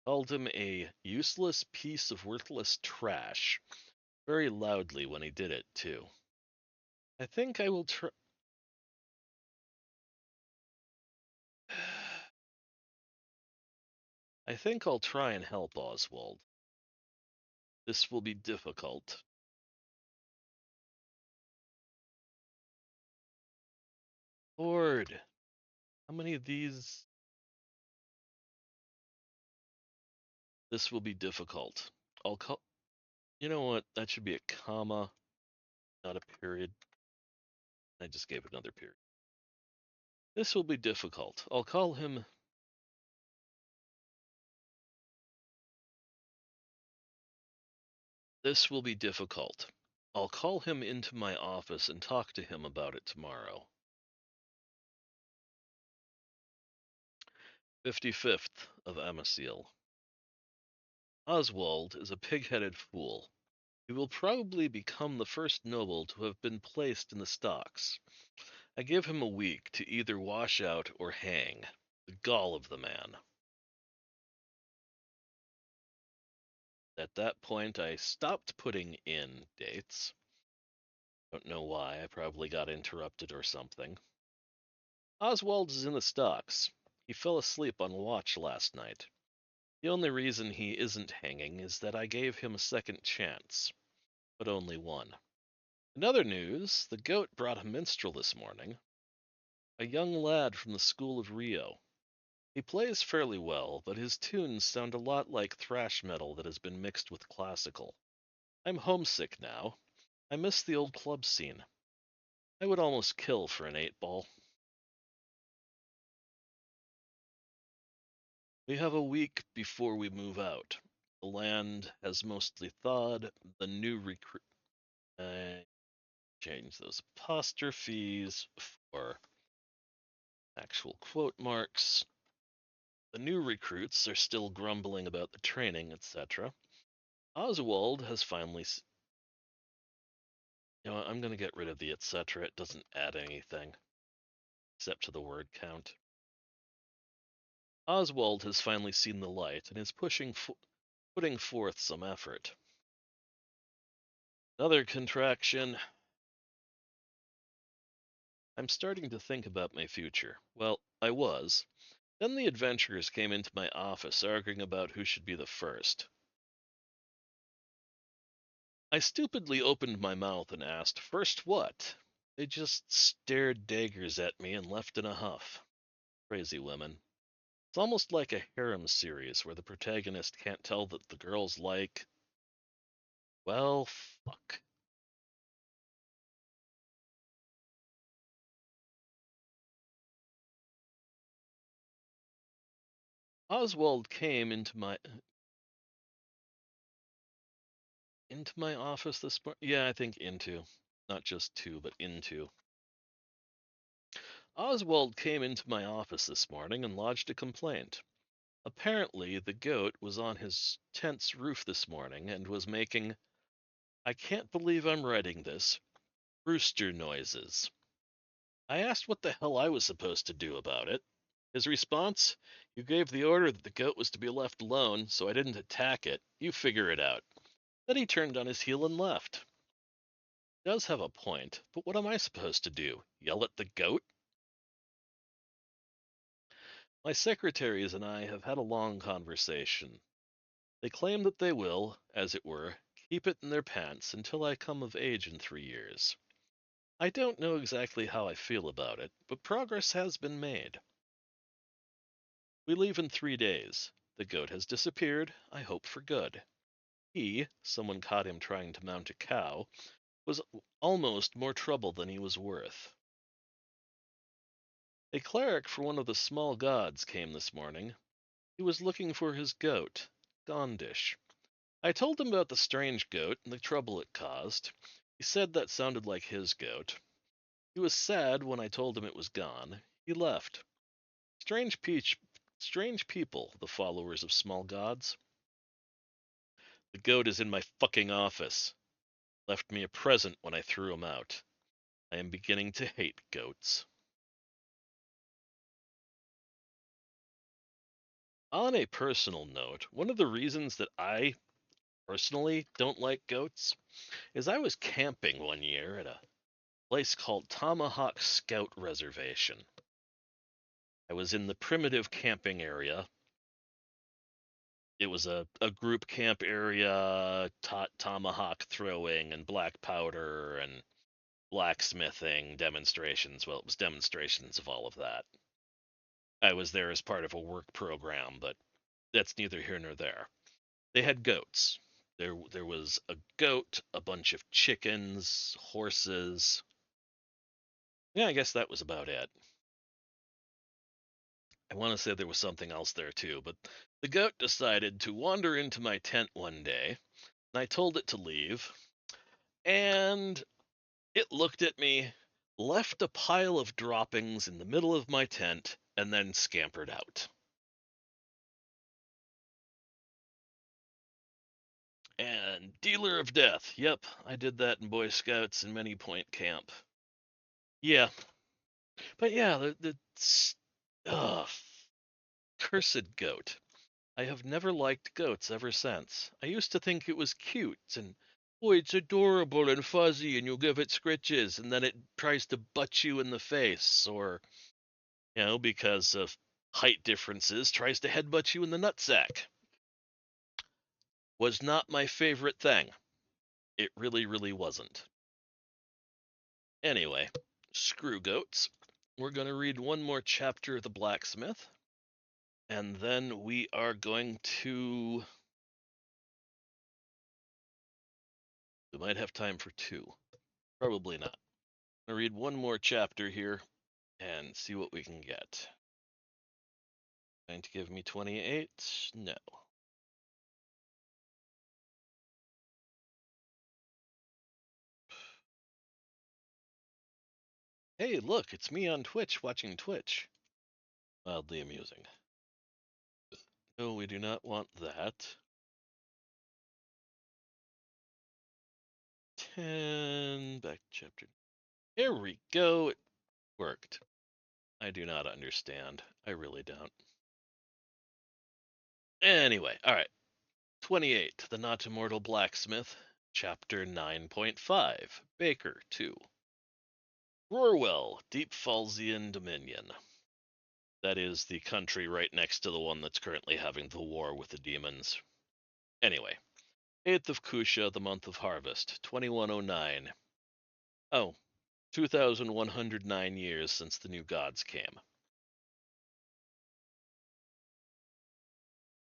Called him a useless piece of worthless trash. Very loudly when he did it, too. I think I will try. I think I'll try and help Oswald. This will be difficult. Lord, how many of these? This will be difficult. I'll call. You know what? That should be a comma, not a period. I just gave another period. This will be difficult. I'll call him. This will be difficult. I'll call him into my office and talk to him about it tomorrow. 55th of Amasil. Oswald is a pig-headed fool. He will probably become the first noble to have been placed in the stocks. I give him a week to either wash out or hang. The gall of the man. At that point, I stopped putting in dates. Don't know why, I probably got interrupted or something. Oswald is in the stocks. He fell asleep on watch last night. The only reason he isn't hanging is that I gave him a second chance, but only one. In other news, the goat brought a minstrel this morning, a young lad from the school of Rio. He plays fairly well, but his tunes sound a lot like thrash metal that has been mixed with classical. I'm homesick now. I miss the old club scene. I would almost kill for an 8-ball. We have a week before we move out. The land has mostly thawed. The new recruit. Change those apostrophes for actual quote marks. The new recruits are still grumbling about the training, etc. Oswald has finally. You know, I'm going to get rid of the etc. It doesn't add anything except to the word count. Oswald has finally seen the light and is putting forth some effort. Another contraction. I'm starting to think about my future. Well, I was. Then the adventurers came into my office arguing about who should be the first. I stupidly opened my mouth and asked, "First what?" They just stared daggers at me and left in a huff. Crazy women. It's almost like a harem series where the protagonist can't tell that the girl's like, well, fuck. Oswald came into my office this morning. Yeah, I think into. Not just to, but into. Oswald came into my office this morning and lodged a complaint. Apparently, the goat was on his tent's roof this morning and was making, I can't believe I'm writing this, rooster noises. I asked what the hell I was supposed to do about it. His response, "You gave the order that the goat was to be left alone, so I didn't attack it. You figure it out." Then he turned on his heel and left. He does have a point, but what am I supposed to do? Yell at the goat? My secretaries and I have had a long conversation. They claim that they will, as it were, keep it in their pants until I come of age in 3 years. I don't know exactly how I feel about it, but progress has been made. We leave in 3 days. The goat has disappeared, I hope for good. Someone caught him trying to mount a cow, was almost more trouble than he was worth. A cleric for one of the small gods came this morning. He was looking for his goat, Gondish. I told him about the strange goat and the trouble it caused. He said that sounded like his goat. He was sad when I told him it was gone. He left. Strange peach, strange people, the followers of small gods. The goat is in my fucking office. Left me a present when I threw him out. I am beginning to hate goats. On a personal note, one of the reasons that I personally don't like goats is I was camping one year at a place called Tomahawk Scout Reservation. I was in the primitive camping area. It was a group camp area, taught tomahawk throwing and black powder and blacksmithing demonstrations. Well, it was demonstrations of all of that. I was there as part of a work program, but that's neither here nor there. They had goats. There was a goat, a bunch of chickens, horses. Yeah, I guess that was about it. I want to say there was something else there too, but the goat decided to wander into my tent one day, and I told it to leave, and it looked at me, left a pile of droppings in the middle of my tent, and then scampered out. And dealer of death. Yep, I did that in Boy Scouts and Many Point Camp. Yeah, but yeah, ugh, cursed goat. I have never liked goats ever since. I used to think it was cute and, oh, it's adorable and fuzzy and you'll give it scritches and then it tries to butt you in the face or, because of height differences, tries to headbutt you in the nutsack. Was not my favorite thing. It really, really wasn't. Anyway, screw goats. We're going to read one more chapter of The Blacksmith, and then we are going to. We might have time for two. Probably not. I'm going to read one more chapter here and see what we can get. Going to give me 28? No. Hey, look, it's me on Twitch watching Twitch. Mildly amusing. No, we do not want that. 10, back to chapter. Here we go. It worked. I do not understand. I really don't. Anyway, alright. 28, The Not-Immortal Blacksmith, Chapter 9.5, Baker 2. Rorwell, Deep Falsian Dominion. That is the country right next to the one that's currently having the war with the demons. Anyway, 8th of Kusha, the month of harvest, 2109. Oh, 2,109 years since the new gods came.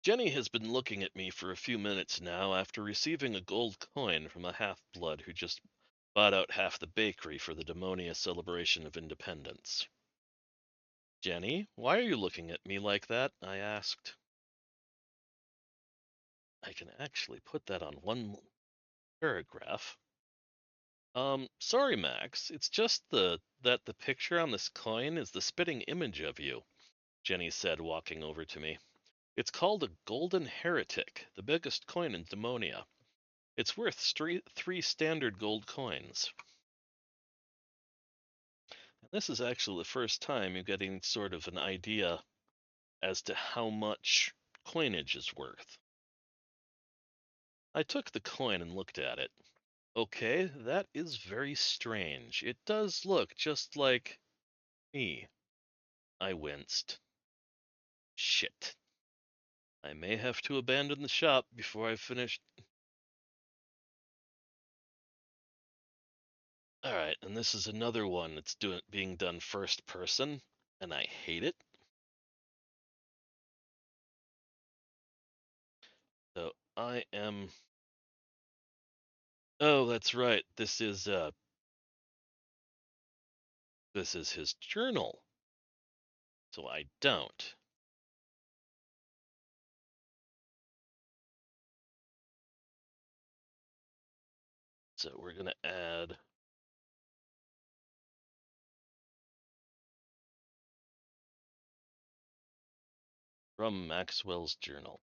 Jenny has been looking at me for a few minutes now after receiving a gold coin from a half-blood who just bought out half the bakery for the Demonia celebration of independence. Jenny, why are you looking at me like that? I asked. I can actually put that on one paragraph. Sorry, Max. It's just that the picture on this coin is the spitting image of you, Jenny said, walking over to me. It's called a golden heretic, the biggest coin in Demonia. It's worth three standard gold coins. And this is actually the first time you're getting sort of an idea as to how much coinage is worth. I took the coin and looked at it. Okay, that is very strange. It does look just like me. I winced. Shit. I may have to abandon the shop before I finish. Alright, and this is another one that's being done first person, and I hate it. So I am. Oh, that's right. This is his journal. So I don't. So we're gonna add from Maxwell's journal.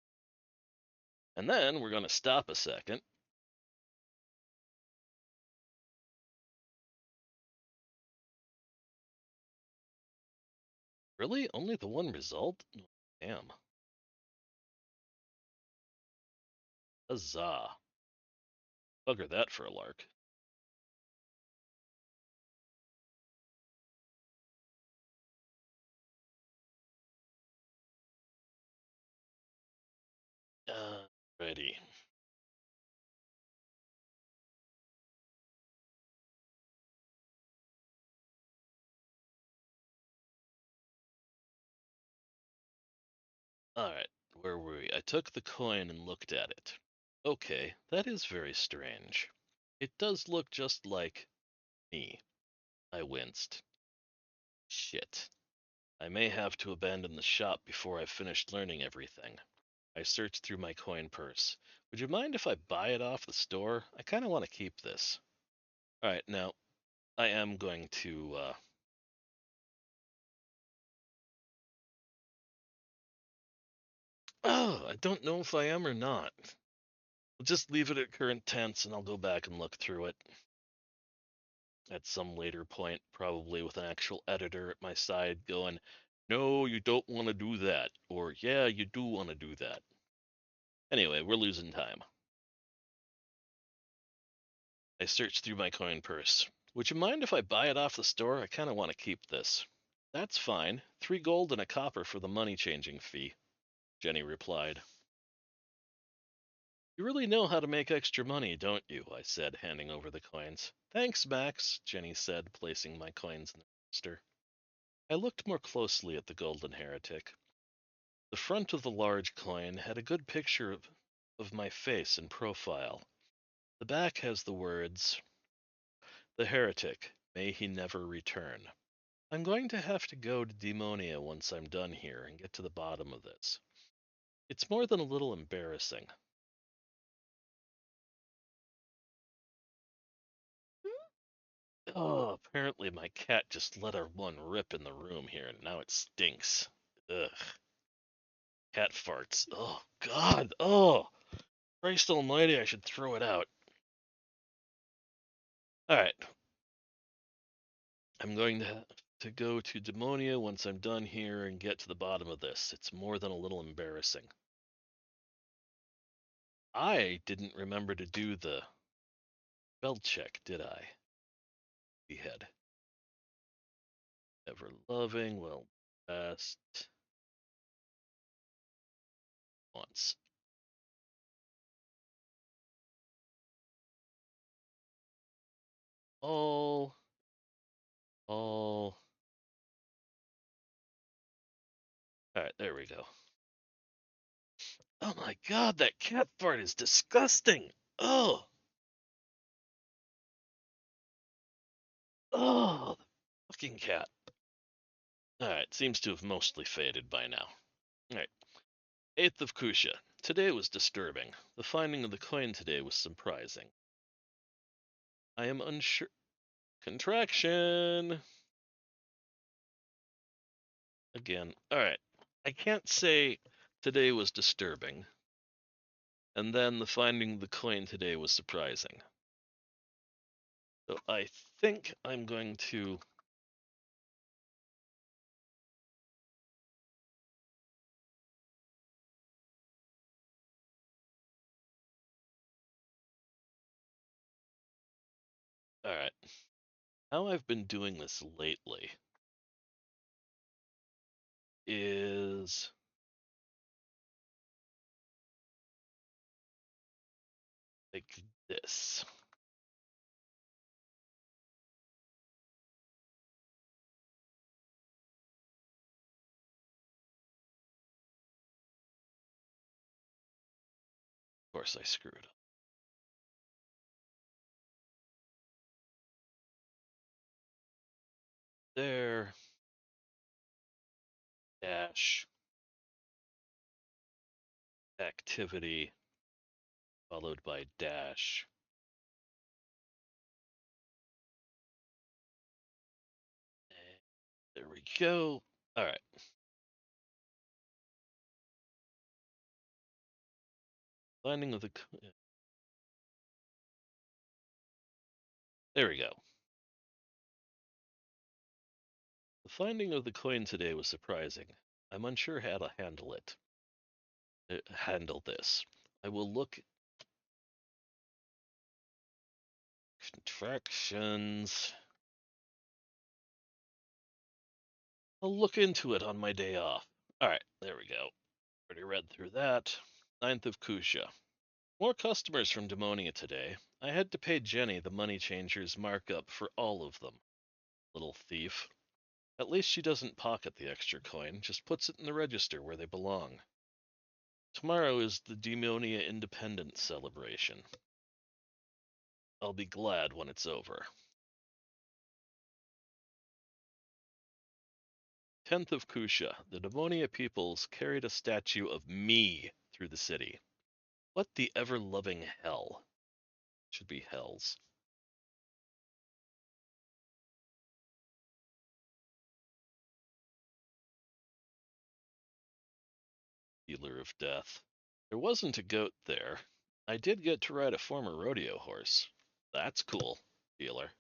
And then we're gonna stop a second. Really? Only the one result? Damn. Huzzah. Bugger that for a lark. Ready. Alright, where were we? I took the coin and looked at it. Okay, that is very strange. It does look just like me. I winced. Shit. I may have to abandon the shop before I've finished learning everything. I searched through my coin purse. Would you mind if I buy it off the store? I kind of want to keep this. Alright, now, I am going to, Oh, I don't know if I am or not. We'll just leave it at current tense and I'll go back and look through it at some later point, probably with an actual editor at my side going, no, you don't want to do that, or yeah, you do want to do that. Anyway, we're losing time. I searched through my coin purse. Would you mind if I buy it off the store? I kind of want to keep this. That's fine. 3 gold and a copper for the money changing fee, Jenny replied. You really know how to make extra money, don't you? I said, handing over the coins. Thanks, Max, Jenny said, placing my coins in the register. I looked more closely at the golden heretic. The front of the large coin had a good picture of my face and profile. The back has the words, The heretic, may he never return. I'm going to have to go to Demonia once I'm done here and get to the bottom of this. It's more than a little embarrassing. Oh, apparently my cat just let her one rip in the room here, and now it stinks. Ugh. Cat farts. Oh, God. Oh, Christ almighty, I should throw it out. Alright. I'm going to go to Demonia once I'm done here and get to the bottom of this. It's more than a little embarrassing. I didn't remember to do the spell check, did I? Behead. Ever loving, well, best. Once. All. Alright, there we go. Oh my god, that cat fart is disgusting! Oh! Oh, the fucking cat. Alright, seems to have mostly faded by now. Alright. 8th of Kusha. Today was disturbing. The finding of the coin today was surprising. I am unsure. Contraction! Again. Alright. I can't say today was disturbing. And then the finding of the coin today was surprising. So I think I'm going to. Alright. How I've been doing this lately is like this. Of course, I screwed up. There. Dash. Activity. Followed by dash. There we go. All right. Finding of the. There we go. The finding of the coin today was surprising. I'm unsure how to handle it. Handle this. I will look. Contractions. I'll look into it on my day off. All right, there we go. Already read through that. 9th of Kusha. More customers from Demonia today. I had to pay Jenny the money changer's markup for all of them. Little thief. At least she doesn't pocket the extra coin, just puts it in the register where they belong. Tomorrow is the Demonia Independence celebration. I'll be glad when it's over. 10th of Kusha. The Demonia peoples carried a statue of me through the city. What the ever-loving hell? Should be hells. Dealer of death. There wasn't a goat there. I did get to ride a former rodeo horse. That's cool, dealer.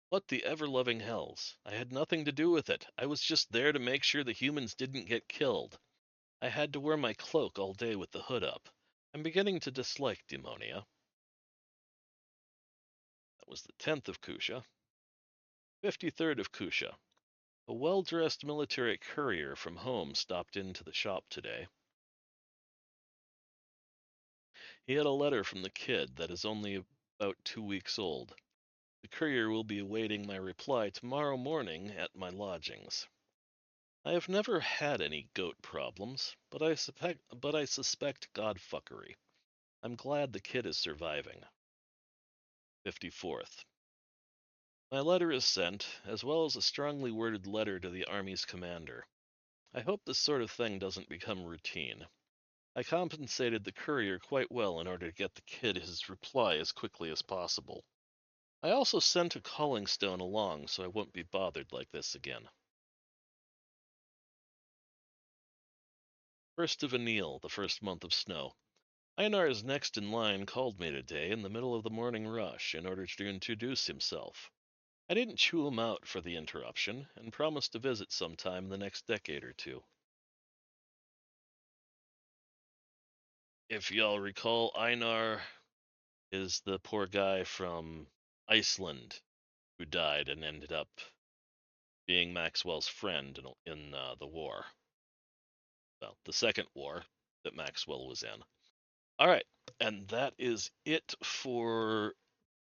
What the ever-loving hells? I had nothing to do with it. I was just there to make sure the humans didn't get killed. I had to wear my cloak all day with the hood up. I'm beginning to dislike Demonia. That was the 10th of Kusha. 53rd of Kusha. A well-dressed military courier from home stopped into the shop today. He had a letter from the kid that is only about 2 weeks old. The courier will be awaiting my reply tomorrow morning at my lodgings. I have never had any goat problems, but I suspect godfuckery. I'm glad the kid is surviving. 54th. My letter is sent, as well as a strongly worded letter to the Army's commander. I hope this sort of thing doesn't become routine. I compensated the courier quite well in order to get the kid his reply as quickly as possible. I also sent a calling stone along so I won't be bothered like this again. 1st of Anil, the first month of snow. Einar is next in line called me today in the middle of the morning rush in order to introduce himself. I didn't chew him out for the interruption and promised to visit sometime in the next decade or two. If y'all recall, Einar is the poor guy from Iceland who died and ended up being Maxwell's friend in the war. Well, the second war that Maxwell was in. All right, and that is it for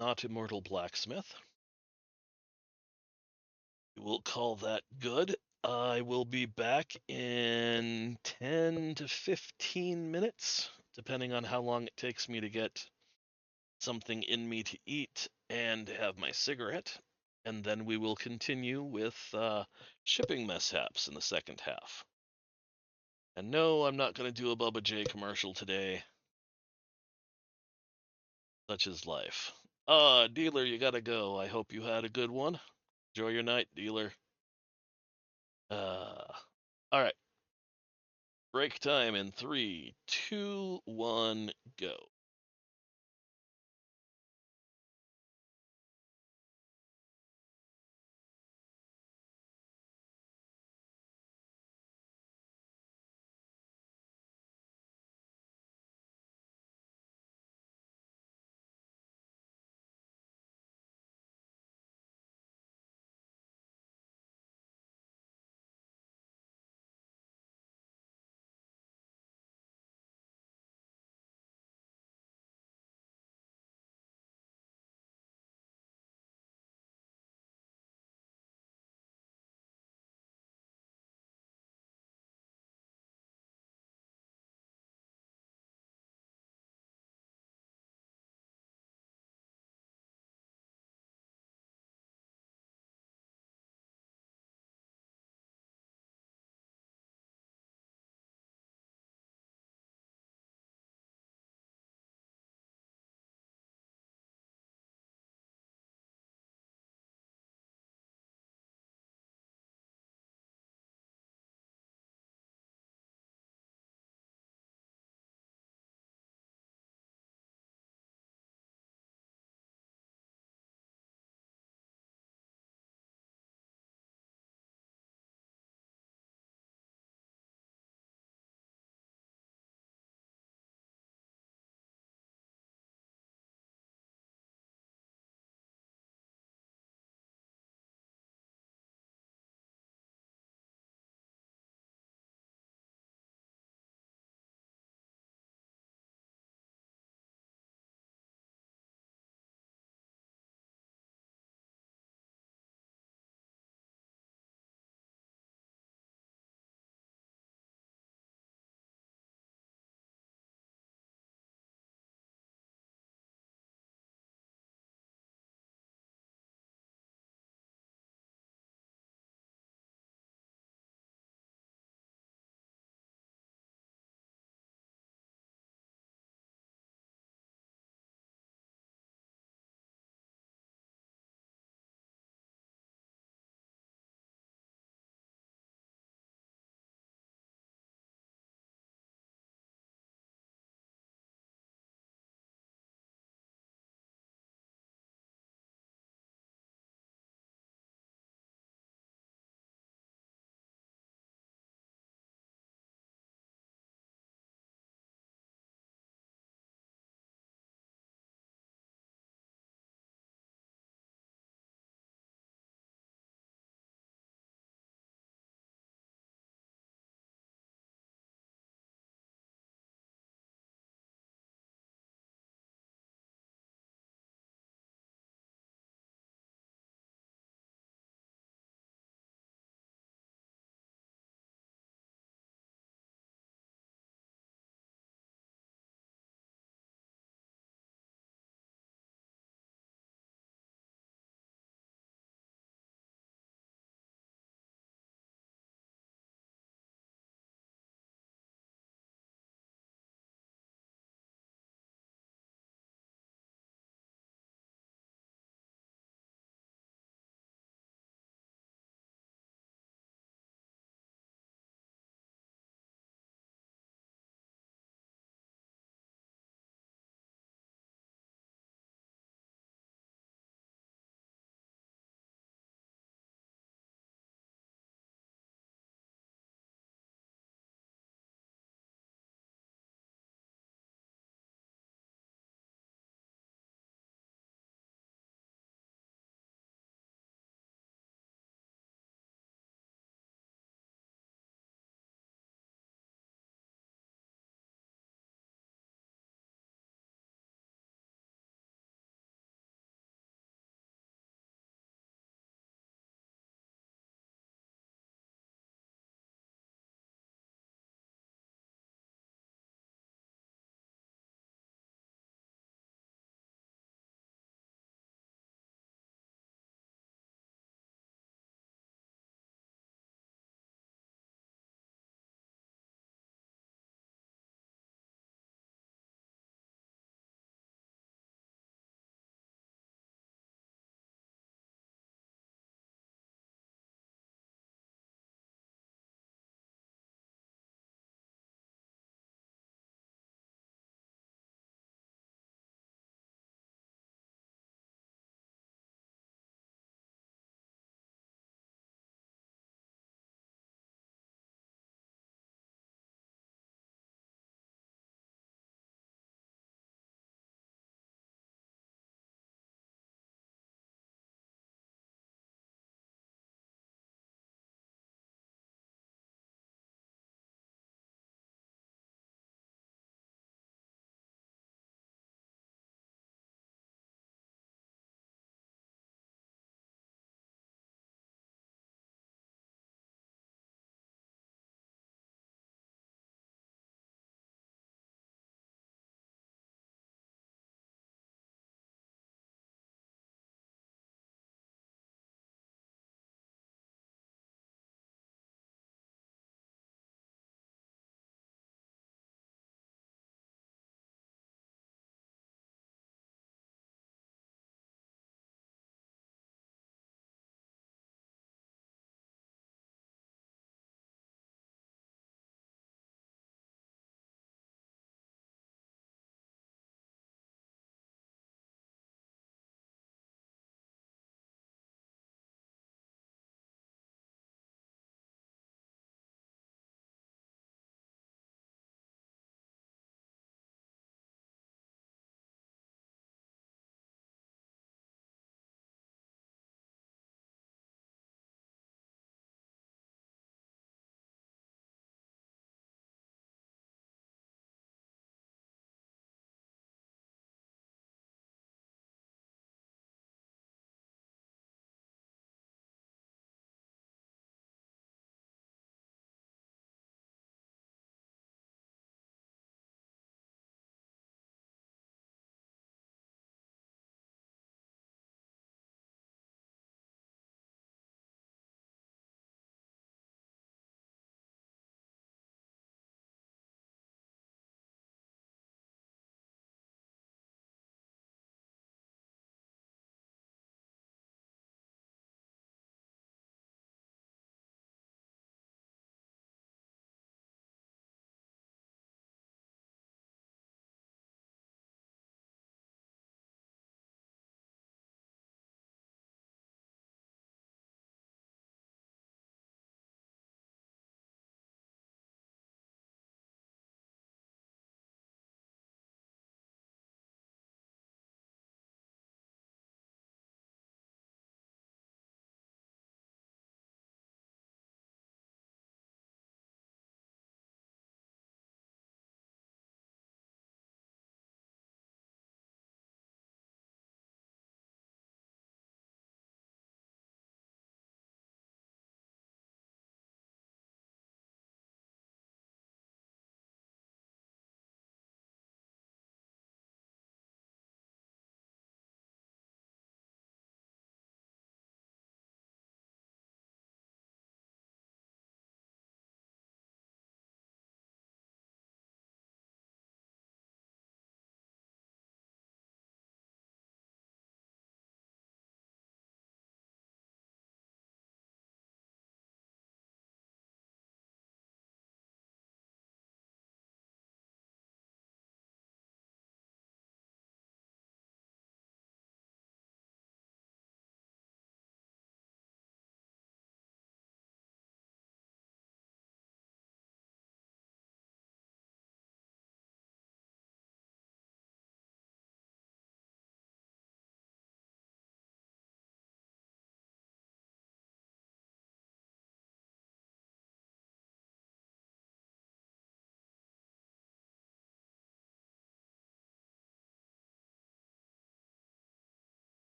Not-Immortal Blacksmith. We'll call that good. I will be back in 10 to 15 minutes, depending on how long it takes me to get something in me to eat and have my cigarette. And then we will continue with Shipping Mishaps in the second half. And no, I'm not going to do a Bubba J commercial today. Such is life. Dealer, you gotta go. I hope you had a good one. Enjoy your night, dealer. All right. Break time in 3, 2, 1, go.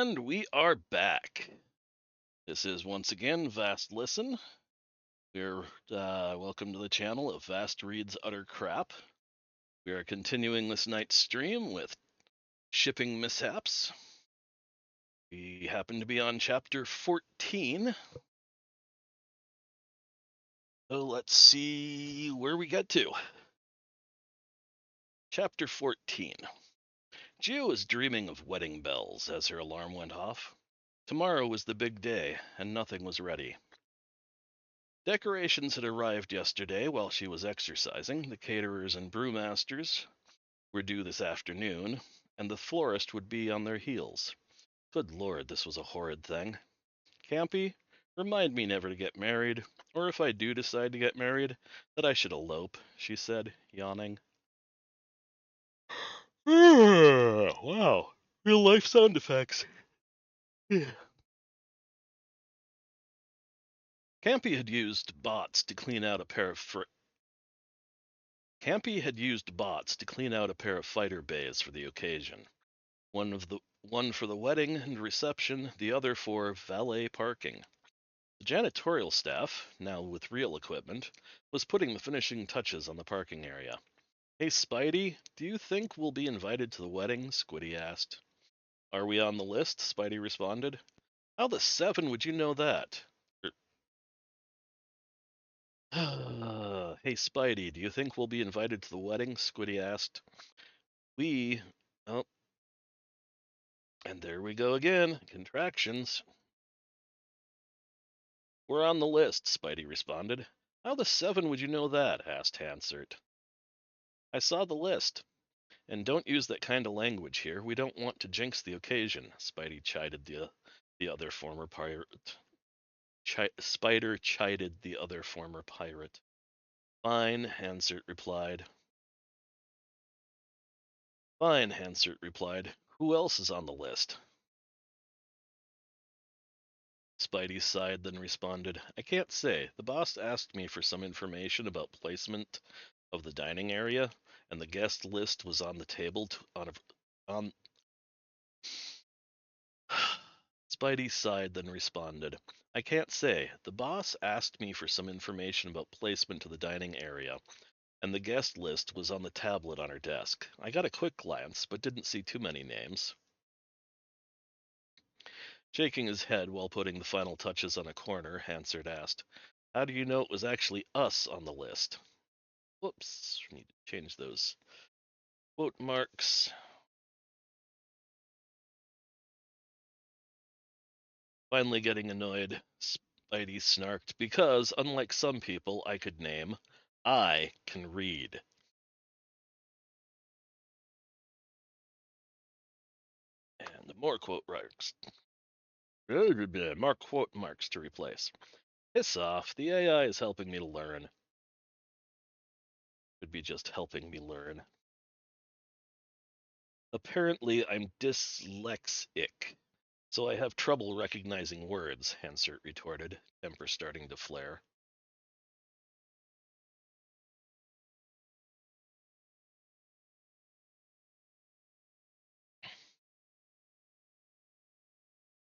And we are back. This is once again Vast Listen. We're welcome to the channel of Vast Reads Utter Crap. We are continuing this night's stream with Shipping Mishaps. We happen to be on chapter 14. So let's see where we get to. Chapter 14. Geo was dreaming of wedding bells as her alarm went off. Tomorrow was the big day, and nothing was ready. Decorations had arrived yesterday while she was exercising. The caterers and brewmasters were due this afternoon, and the florist would be on their heels. Good Lord, this was a horrid thing. Campy, remind me never to get married, or if I do decide to get married, that I should elope, she said, yawning. Wow, real life sound effects. Campy had used bots to clean out a pair of fighter bays for the occasion. One for the wedding and reception, the other for valet parking. The janitorial staff, now with real equipment, was putting the finishing touches on the parking area. Hey Spidey, do you think we'll be invited to the wedding? Squiddy asked. Are we on the list? Spidey responded. How the seven would you know that? Hey Spidey, do you think we'll be invited to the wedding? Squiddy asked. Oh, and there we go again. Contractions. We're on the list, Spidey responded. How the seven would you know that? Asked Hansert. I saw the list. And don't use that kind of language here. We don't want to jinx the occasion, Spidey chided the other former pirate. Spider chided the other former pirate. Fine, Hansert replied. Fine, Hansert replied. Who else is on the list? Spidey sighed, then responded, I can't say. The boss asked me for some information about placement of the dining area, and the guest list was on the table on Spidey sighed, then responded, I can't say. The boss asked me for some information about placement to the dining area, and the guest list was on the tablet on her desk. I got a quick glance, but didn't see too many names. Shaking his head while putting the final touches on a corner, Hansard asked, How do you know it was actually us on the list? Whoops, we need to change those quote marks. Finally getting annoyed, Spidey snarked, because, unlike some people I could name, I can read. And more quote marks. More quote marks to replace. Piss off, the AI is helping me to learn. Could be just helping me learn. Apparently, I'm dyslexic, so I have trouble recognizing words, Hansert retorted, temper starting to flare.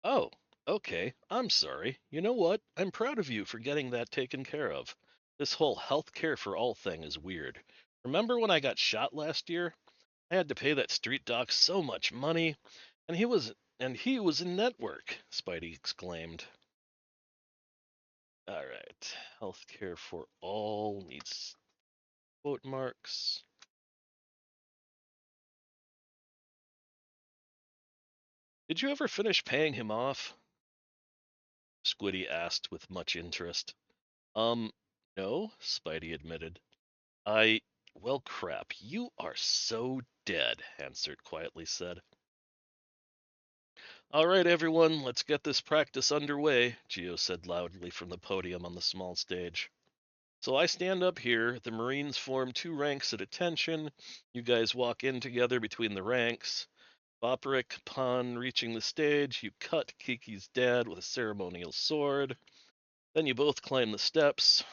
Oh, okay, I'm sorry. You know what? I'm proud of you for getting that taken care of. This whole healthcare for all thing is weird. Remember when I got shot last year? I had to pay that street doc so much money, and he was in network, Spidey exclaimed. All right, healthcare for all needs quote marks. Did you ever finish paying him off? Squiddy asked with much interest. No, Spidey admitted. Well, crap, you are so dead, Hansert quietly said. All right, everyone, let's get this practice underway, Geo said loudly from the podium on the small stage. So I stand up here, the Marines form two ranks at attention, you guys walk in together between the ranks. Boperick, upon reaching the stage, you cut Kiki's dad with a ceremonial sword. Then you both climb the steps.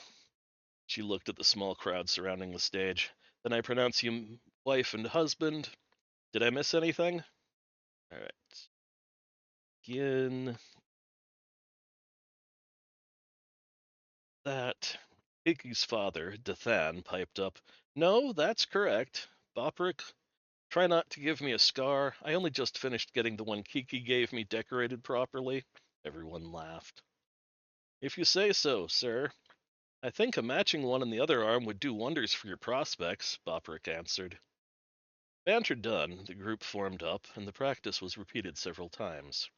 She looked at the small crowd surrounding the stage. Then I pronounce you wife and husband. Did I miss anything? All right. begin that. Kiki's father, Dathan, piped up, "No, that's correct. Boprik, try not to give me a scar. I only just finished getting the one Kiki gave me decorated properly." Everyone laughed. "If you say so, sir. I think a matching one on the other arm would do wonders for your prospects," Boprik answered. Banter done, the group formed up, and the practice was repeated several times.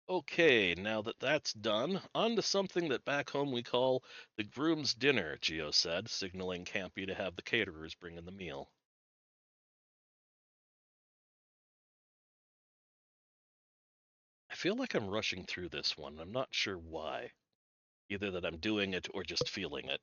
"Okay, now that that's done, on to something that back home we call the groom's dinner," Geo said, signaling Campy to have the caterers bring in the meal. I feel like I'm rushing through this one. I'm not sure why. Either that I'm doing it or just feeling it.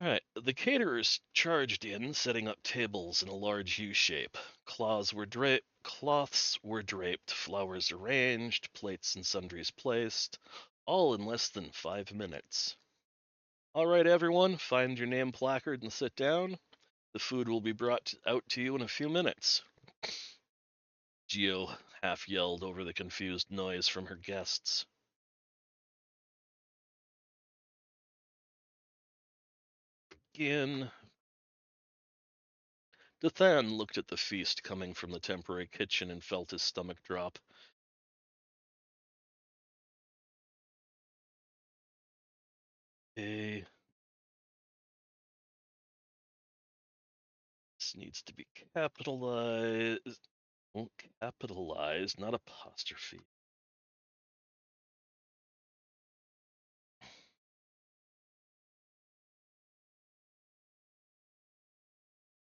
Alright, the caterers charged in, setting up tables in a large U shape. Cloths were draped, flowers arranged, plates and sundries placed, all in less than 5 minutes. "Alright, everyone, find your name placard and sit down. The food will be brought out to you in a few minutes." Geo half yelled over the confused noise from her guests. "Begin." Dathan looked at the feast coming from the temporary kitchen and felt his stomach drop. This needs to be capitalized. Well, capitalized, not apostrophe.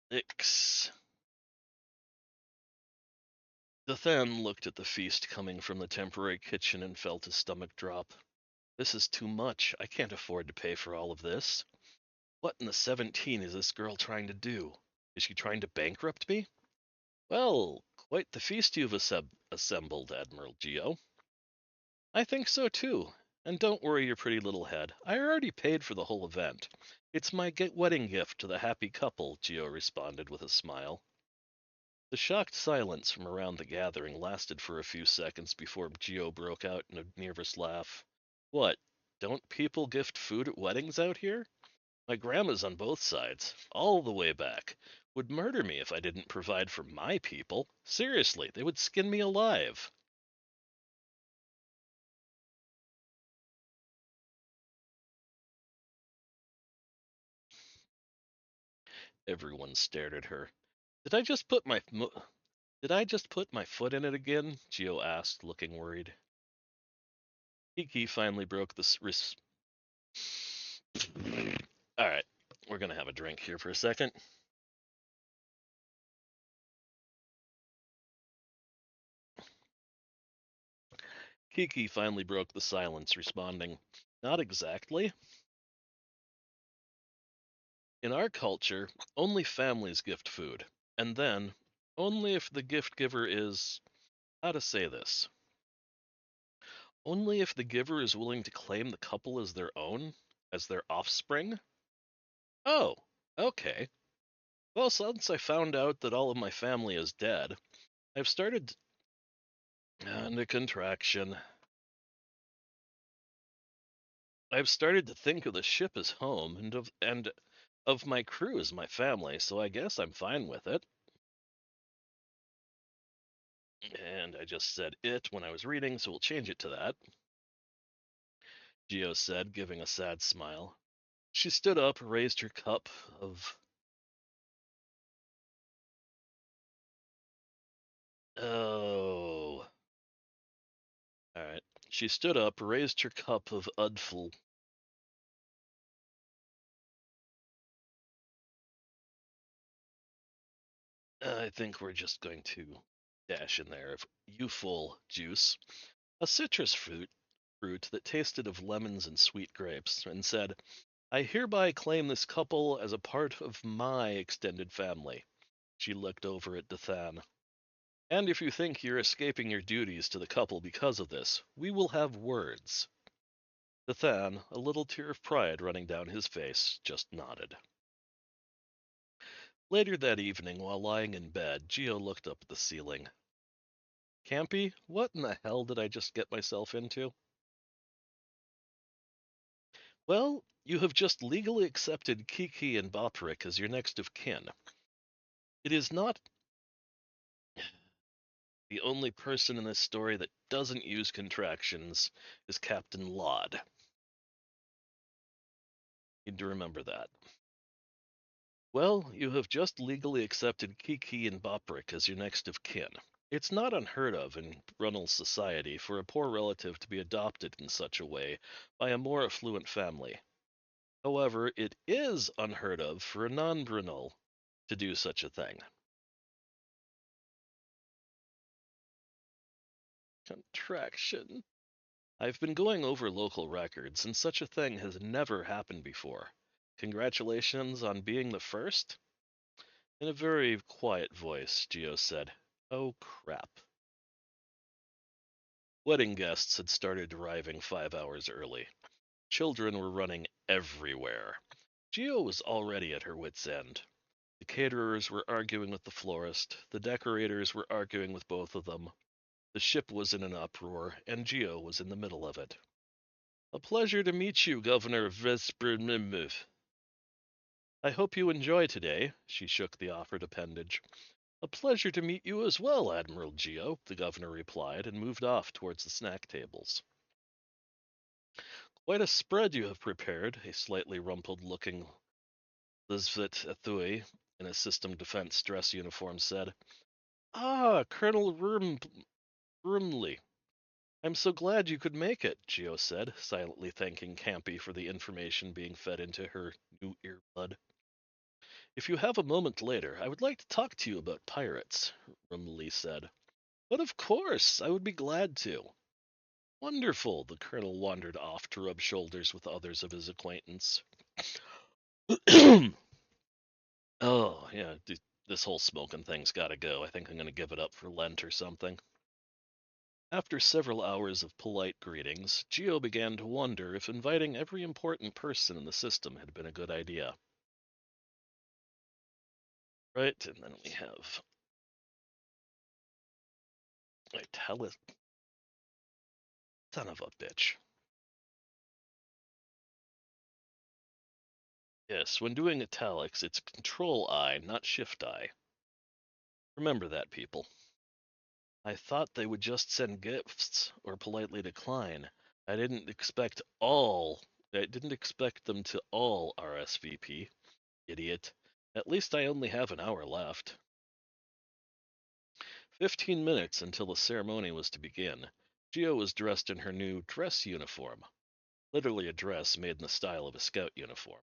Ix. Dathan looked at the feast coming from the temporary kitchen and felt his stomach drop. "This is too much. I can't afford to pay for all of this. What in the 17 is this girl trying to do? Is she trying to bankrupt me?" "Well, quite the feast you've assembled, Admiral Geo." "I think so too. And don't worry your pretty little head. I already paid for the whole event. It's my wedding gift to the happy couple," Geo responded with a smile. The shocked silence from around the gathering lasted for a few seconds before Geo broke out in a nervous laugh. "What? Don't people gift food at weddings out here? My grandmas on both sides, all the way back, would murder me if I didn't provide for my people. Seriously, they would skin me alive." Everyone stared at her. "Did I just put my Did I just put my foot in it again?" Geo asked, looking worried. Kiki finally broke the All right, we're gonna have a drink here for a second. Kiki finally broke the silence, responding, "Not exactly. In our culture, only families gift food, and then only if the gift giver is, how to say this, only if the giver is willing to claim the couple as their own, as their offspring." "Oh, okay. Well, since I found out that all of my family is dead, I've started," and a contraction, "I've started to think of the ship as home and of my crew as my family, so I guess I'm fine with it." And I just said it when I was reading, so we'll change it to that. Geo said, giving a sad smile. She stood up, raised her cup of. Oh. Alright. She stood up, raised her cup of Udful. I think we're just going to dash in there of youthful juice, a citrus fruit that tasted of lemons and sweet grapes, and said, "I hereby claim this couple as a part of my extended family." She looked over at Dathan. "And if you think you're escaping your duties to the couple because of this, we will have words." Dathan, a little tear of pride running down his face, just nodded. Later that evening, while lying in bed, Geo looked up at the ceiling. Campy, what in the hell did I just get myself into? Well, you have just legally accepted Kiki and Boprik as your next of kin. It is not the only person in this story that doesn't use contractions is Captain Laud. Need to remember that. Well, you have just legally accepted Kiki and Boprik as your next of kin. It's not unheard of in Brunel's society for a poor relative to be adopted in such a way by a more affluent family. However, it is unheard of for a non-Brunel to do such a thing. Contraction. I've been going over local records, and such a thing has never happened before. Congratulations on being the first? In a very quiet voice, Geo said, "Oh crap." Wedding guests had started arriving 5 hours early. Children were running everywhere. Geo was already at her wits' end. The caterers were arguing with the florist, the decorators were arguing with both of them. The ship was in an uproar, and Geo was in the middle of it. "A pleasure to meet you, Governor Vespermimov. I hope you enjoy today." She shook the offered appendage. "A pleasure to meet you as well, Admiral Geo," the governor replied, and moved off towards the snack tables. "Quite a spread you have prepared," a slightly rumpled-looking Lisvet Athui in a system defense dress uniform said. "Ah, Colonel Rumley. I'm so glad you could make it," Geo said, silently thanking Campy for the information being fed into her new earbud. "If you have a moment later, I would like to talk to you about pirates," Rumley said. "But of course, I would be glad to." "Wonderful." The colonel wandered off to rub shoulders with others of his acquaintance. Oh, yeah, this whole smoking thing's gotta go. I think I'm gonna give it up for Lent or something. After several hours of polite greetings, Geo began to wonder if inviting every important person in the system had been a good idea. Right, and then we have Italic. Son of a bitch. Yes, when doing italics, it's Control-I, not Shift-I. Remember that, people. "I thought they would just send gifts or politely decline. I didn't expect them to all RSVP. Idiot. At least I only have an hour left." 15 minutes until the ceremony was to begin. Geo was dressed in her new dress uniform. Literally a dress made in the style of a scout uniform.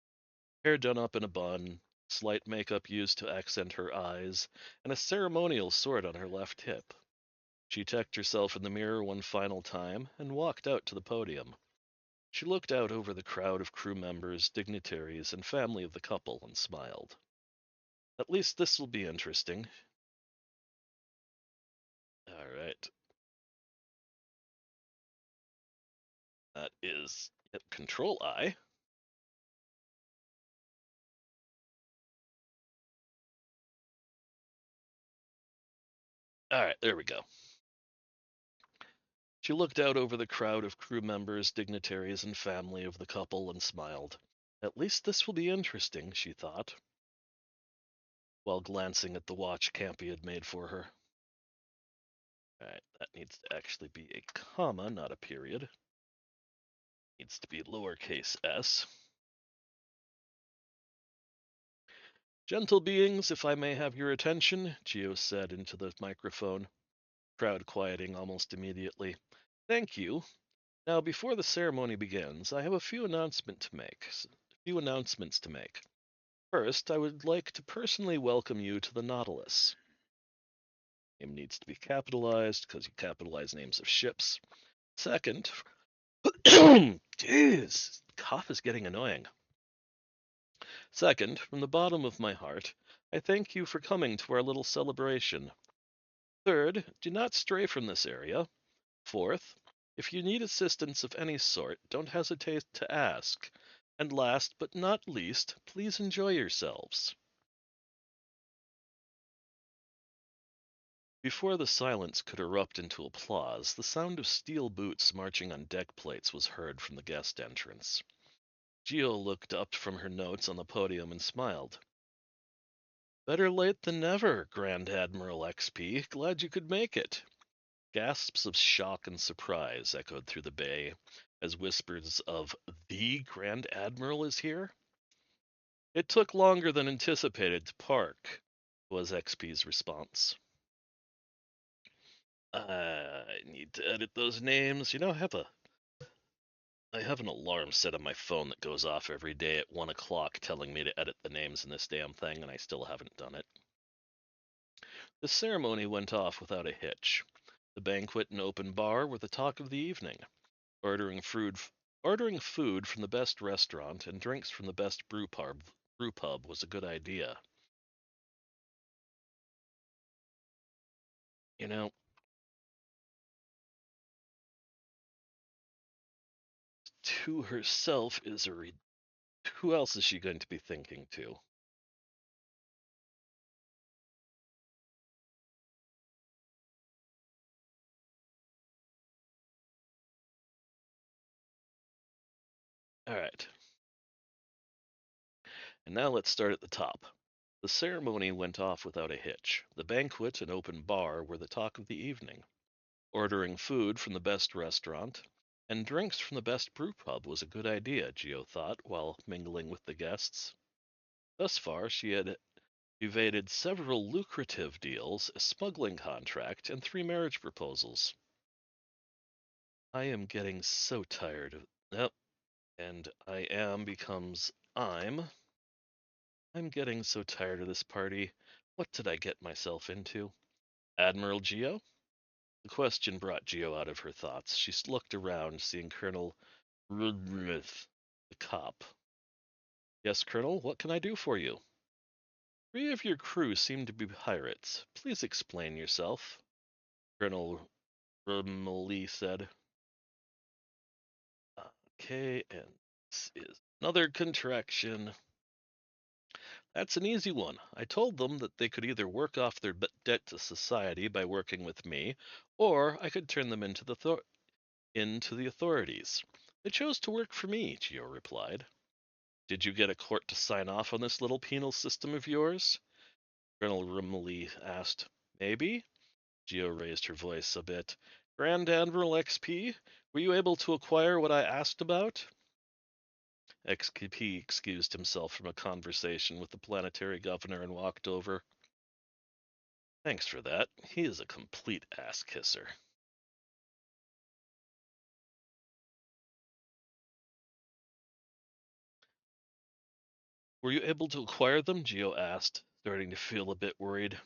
Hair done up in a bun, slight makeup used to accent her eyes, and a ceremonial sword on her left hip. She checked herself in the mirror one final time and walked out to the podium. She looked out over the crowd of crew members, dignitaries, and family of the couple and smiled. "At least this will be interesting." All right. That is Control-I. All right, there we go. She looked out over the crowd of crew members, dignitaries, and family of the couple and smiled. "At least this will be interesting," she thought, while glancing at the watch Campy had made for her. Alright, that needs to actually be a comma, not a period. Needs to be lowercase s. "Gentle beings, if I may have your attention," Geo said into the microphone, crowd quieting almost immediately. "Thank you. Now, before the ceremony begins, I have a few announcements to make. First, I would like to personally welcome you to the Nautilus." Name needs to be capitalized because you capitalize names of ships. Second, jeez, cough is getting annoying. Second, from the bottom of my heart, I thank you for coming to our little celebration. Third, do not stray from this area. Fourth, if you need assistance of any sort, don't hesitate to ask. And last but not least, please enjoy yourselves." Before the silence could erupt into applause, the sound of steel boots marching on deck plates was heard from the guest entrance. Geo looked up from her notes on the podium and smiled. Better late than never, Grand Admiral XP. Glad you could make it. Gasps of shock and surprise echoed through the bay as whispers of the Grand Admiral is here. It took longer than anticipated to park, was XP's response. I need to edit those names. I have an alarm set on my phone that goes off every day at 1 o'clock telling me to edit the names in this damn thing, and I still haven't done it. The ceremony went off without a hitch. The banquet and open bar were the talk of the evening. Ordering food, ordering food from the best restaurant and drinks from the best brew pub was a good idea. You know, to herself is who else is she going to be thinking to? All right. And now let's start at the top. The ceremony went off without a hitch. The banquet and open bar were the talk of the evening. Ordering food from the best restaurant and drinks from the best brew pub was a good idea, Geo thought, while mingling with the guests. Thus far, she had evaded several lucrative deals, a smuggling contract, and 3 marriage proposals. I am getting so tired of. Yep, and I am becomes I'm. I'm getting so tired of this party. What did I get myself into? Admiral Geo? The question brought Geo out of her thoughts. She looked around, seeing Colonel Rudmith, the cop. Yes, Colonel, what can I do for you? 3 of your crew seem to be pirates. Please explain yourself, Colonel Rumley said. Okay, and this is another contraction. That's an easy one. I told them that they could either work off their debt to society by working with me, or I could turn them into the authorities. They chose to work for me, Geo replied. Did you get a court to sign off on this little penal system of yours? Colonel Rumley asked. Maybe? Geo raised her voice a bit. Grand Admiral XP, were you able to acquire what I asked about? XP excused himself from a conversation with the planetary governor and walked over. Thanks for that. He is a complete ass kisser. Were you able to acquire them? Geo asked, starting to feel a bit worried.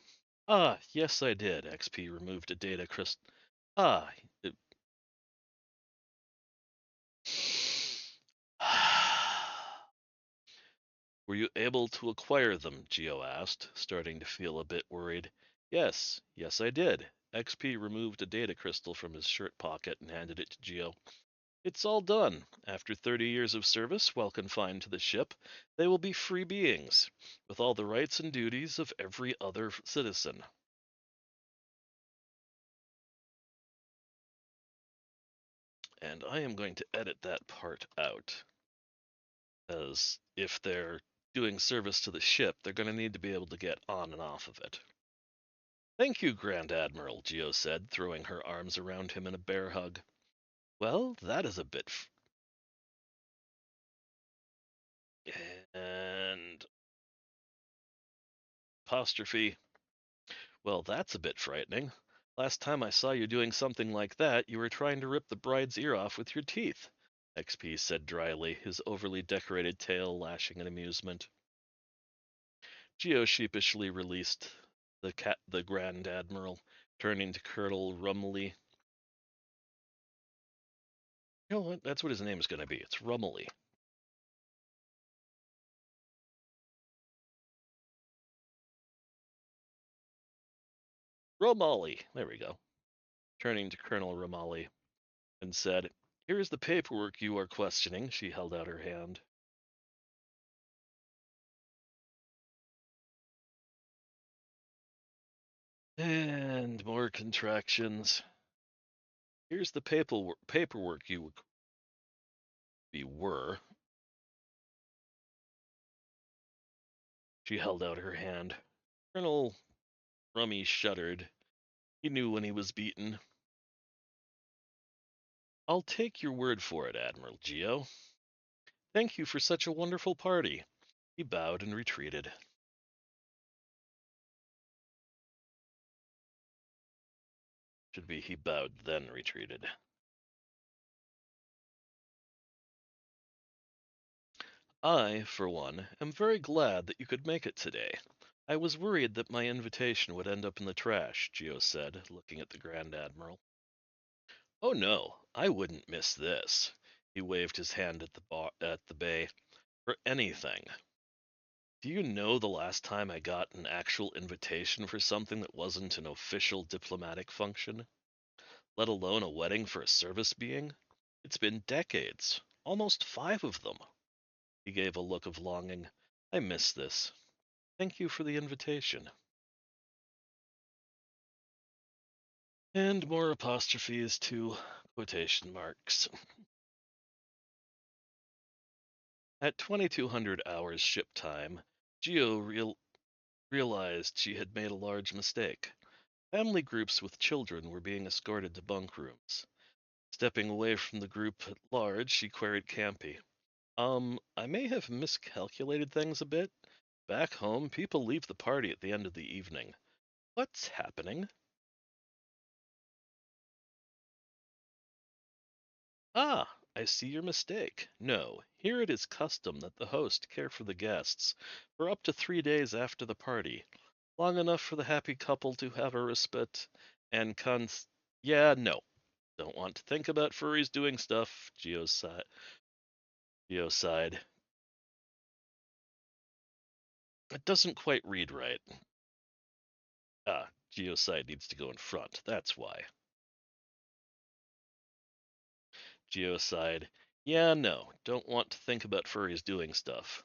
Ah, yes, I did. XP removed a data crystal. Ah. It... Were you able to acquire them? Geo asked, starting to feel a bit worried. Yes, I did. XP removed a data crystal from his shirt pocket and handed it to Geo. It's all done. After 30 years of service, while confined to the ship, they will be free beings, with all the rights and duties of every other citizen. And I am going to edit that part out, as if they're doing service to the ship, they're going to need to be able to get on and off of it. Thank you, Grand Admiral, Geo said, throwing her arms around him in a bear hug. Well, that is a bit... And... Apostrophe. Well, that's a bit frightening. Last time I saw you doing something like that, you were trying to rip the bride's ear off with your teeth, XP said dryly, his overly decorated tail lashing in amusement. Geo sheepishly released the Grand Admiral, turning to Colonel Rumley. You know what? That's what his name is going to be. It's Rumley. Romali. There we go. Turning to Colonel Romali and said, Here is the paperwork you are questioning. She held out her hand. And more contractions. Here's the paperwork you were. She held out her hand. Colonel Rummy shuddered. He knew when he was beaten. I'll take your word for it, Admiral Geo. Thank you for such a wonderful party. He bowed and retreated. Should be he bowed then retreated. I, for one, am very glad that you could make it today. I was worried that my invitation would end up in the trash, Geo said, looking at the Grand Admiral. Oh no, I wouldn't miss this. He waved his hand at the bay. For anything. Do you know the last time I got an actual invitation for something that wasn't an official diplomatic function? Let alone a wedding for a service being? It's been decades, almost 5 of them. He gave a look of longing. I miss this. Thank you for the invitation. And more apostrophes to quotation marks. At 2200 hours ship time, Geo realized she had made a large mistake. Family groups with children were being escorted to bunk rooms. Stepping away from the group at large, she queried Campy. I may have miscalculated things a bit. Back home, people leave the party at the end of the evening. What's happening? Ah, I see your mistake. No, here it is custom that the host care for the guests for up to 3 days after the party, long enough for the happy couple to have a respite and Yeah, no. Don't want to think about furries doing stuff, Geo sighed. It doesn't quite read right. Ah, Geoside needs to go in front, that's why. Geoside, yeah, no, don't want to think about furries doing stuff.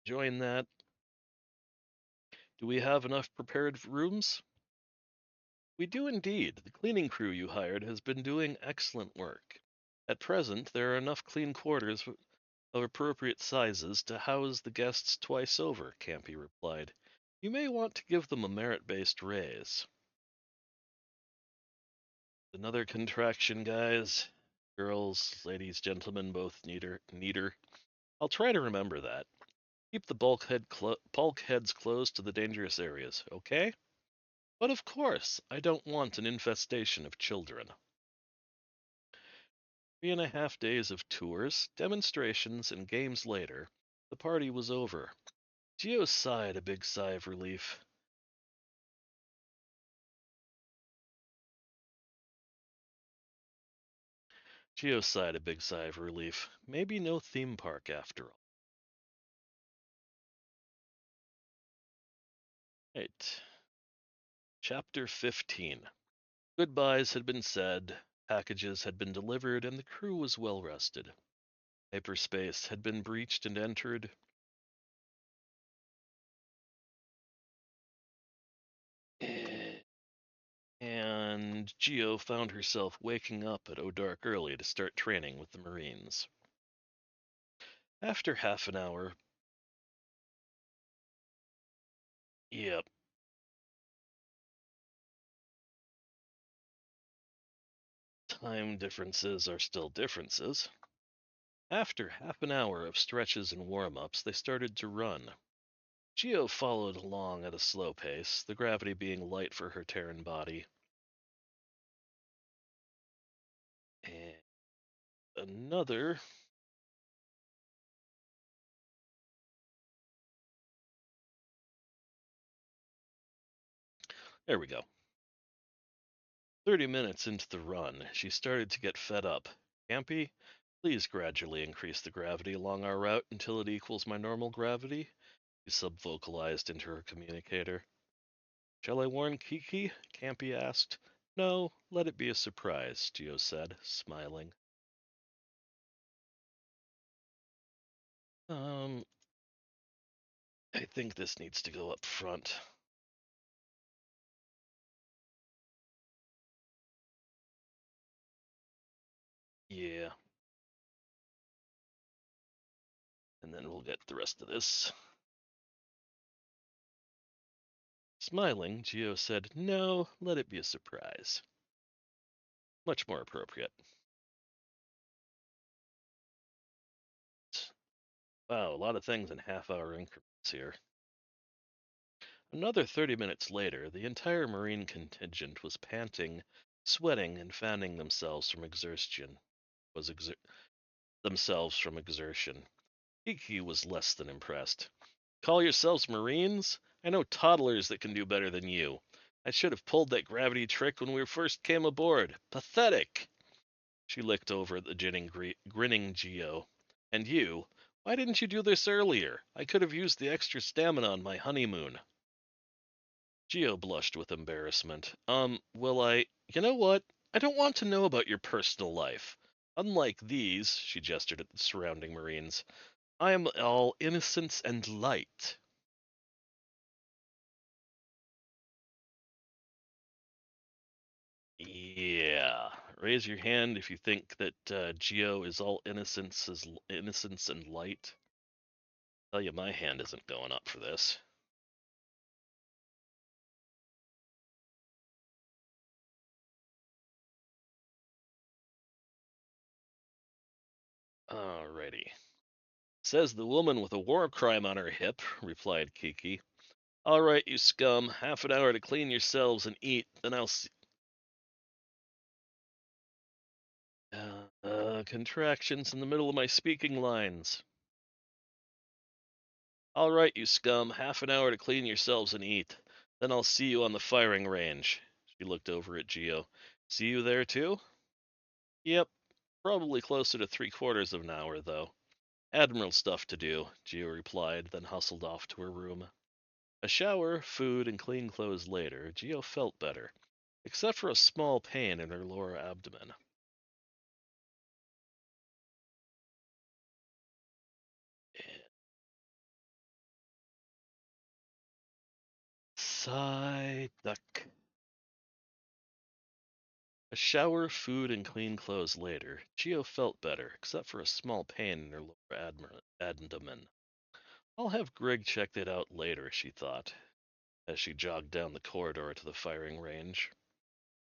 Join that. Do we have enough prepared rooms? We do indeed. The cleaning crew you hired has been doing excellent work. At present, there are enough clean quarters of appropriate sizes to house the guests twice over, Campy replied. You may want to give them a merit-based raise. Another contraction, guys. Girls, ladies, gentlemen, both neater. I'll try to remember that. Keep the bulkheads closed to the dangerous areas, okay? But of course, I don't want an infestation of children. 3.5 days of tours, demonstrations, and games later, the party was over. Geo sighed a big sigh of relief. Geo sighed a big sigh of relief. Maybe no theme park after all. Right. Chapter 15. Goodbyes had been said, packages had been delivered, and the crew was well rested. Hyperspace had been breached and entered. And Geo found herself waking up at O'Dark early to start training with the Marines. After half an hour, yep, time differences are still differences. After half an hour of stretches and warm-ups, they started to run. Geo followed along at a slow pace, the gravity being light for her Terran body. And another There we go. 30 minutes into the run, she started to get fed up. Campy, please gradually increase the gravity along our route until it equals my normal gravity, she subvocalized into her communicator. Shall I warn Kiki? Campy asked. No, let it be a surprise, Geo said, smiling. Um, I think this needs to go up front. Yeah. And then we'll get the rest of this. Smiling, Geo said, "No, let it be a surprise." Much more appropriate. Wow, a lot of things in half-hour increments here. Another 30 minutes later, the entire Marine contingent was panting, sweating, and fanning themselves from exertion. Was exer- themselves from exertion. Kiki was less than impressed. "Call yourselves Marines? I know toddlers that can do better than you. I should have pulled that gravity trick when we first came aboard. Pathetic!" She looked over at the grinning Geo. "And you? Why didn't you do this earlier? I could have used the extra stamina on my honeymoon." Geo blushed with embarrassment. Will I? You know what? I don't want to know about your personal life. Unlike these," she gestured at the surrounding Marines, "I am all innocence and light." Yeah. Raise your hand if you think that Geo is all innocence and light. Tell you, my hand isn't going up for this. Alrighty. "Says the woman with a war crime on her hip," replied Kiki. "All right, you scum. Half an hour to clean yourselves and eat, then I'll see." Contractions in the middle of my speaking lines. "All right, you scum. Half an hour to clean yourselves and eat. Then I'll see you on the firing range." She looked over at Geo. "See you there too?" "Yep. Probably closer to 3/4 of an hour, though. Admiral stuff to do," Geo replied, then hustled off to her room. A shower, food, and clean clothes later, Geo felt better, except for a small pain in her lower abdomen. Sigh, duck. A shower, food, and clean clothes later, Geo felt better, except for a small pain in her lower abdomen. "I'll have Greg check that out later," she thought, as she jogged down the corridor to the firing range.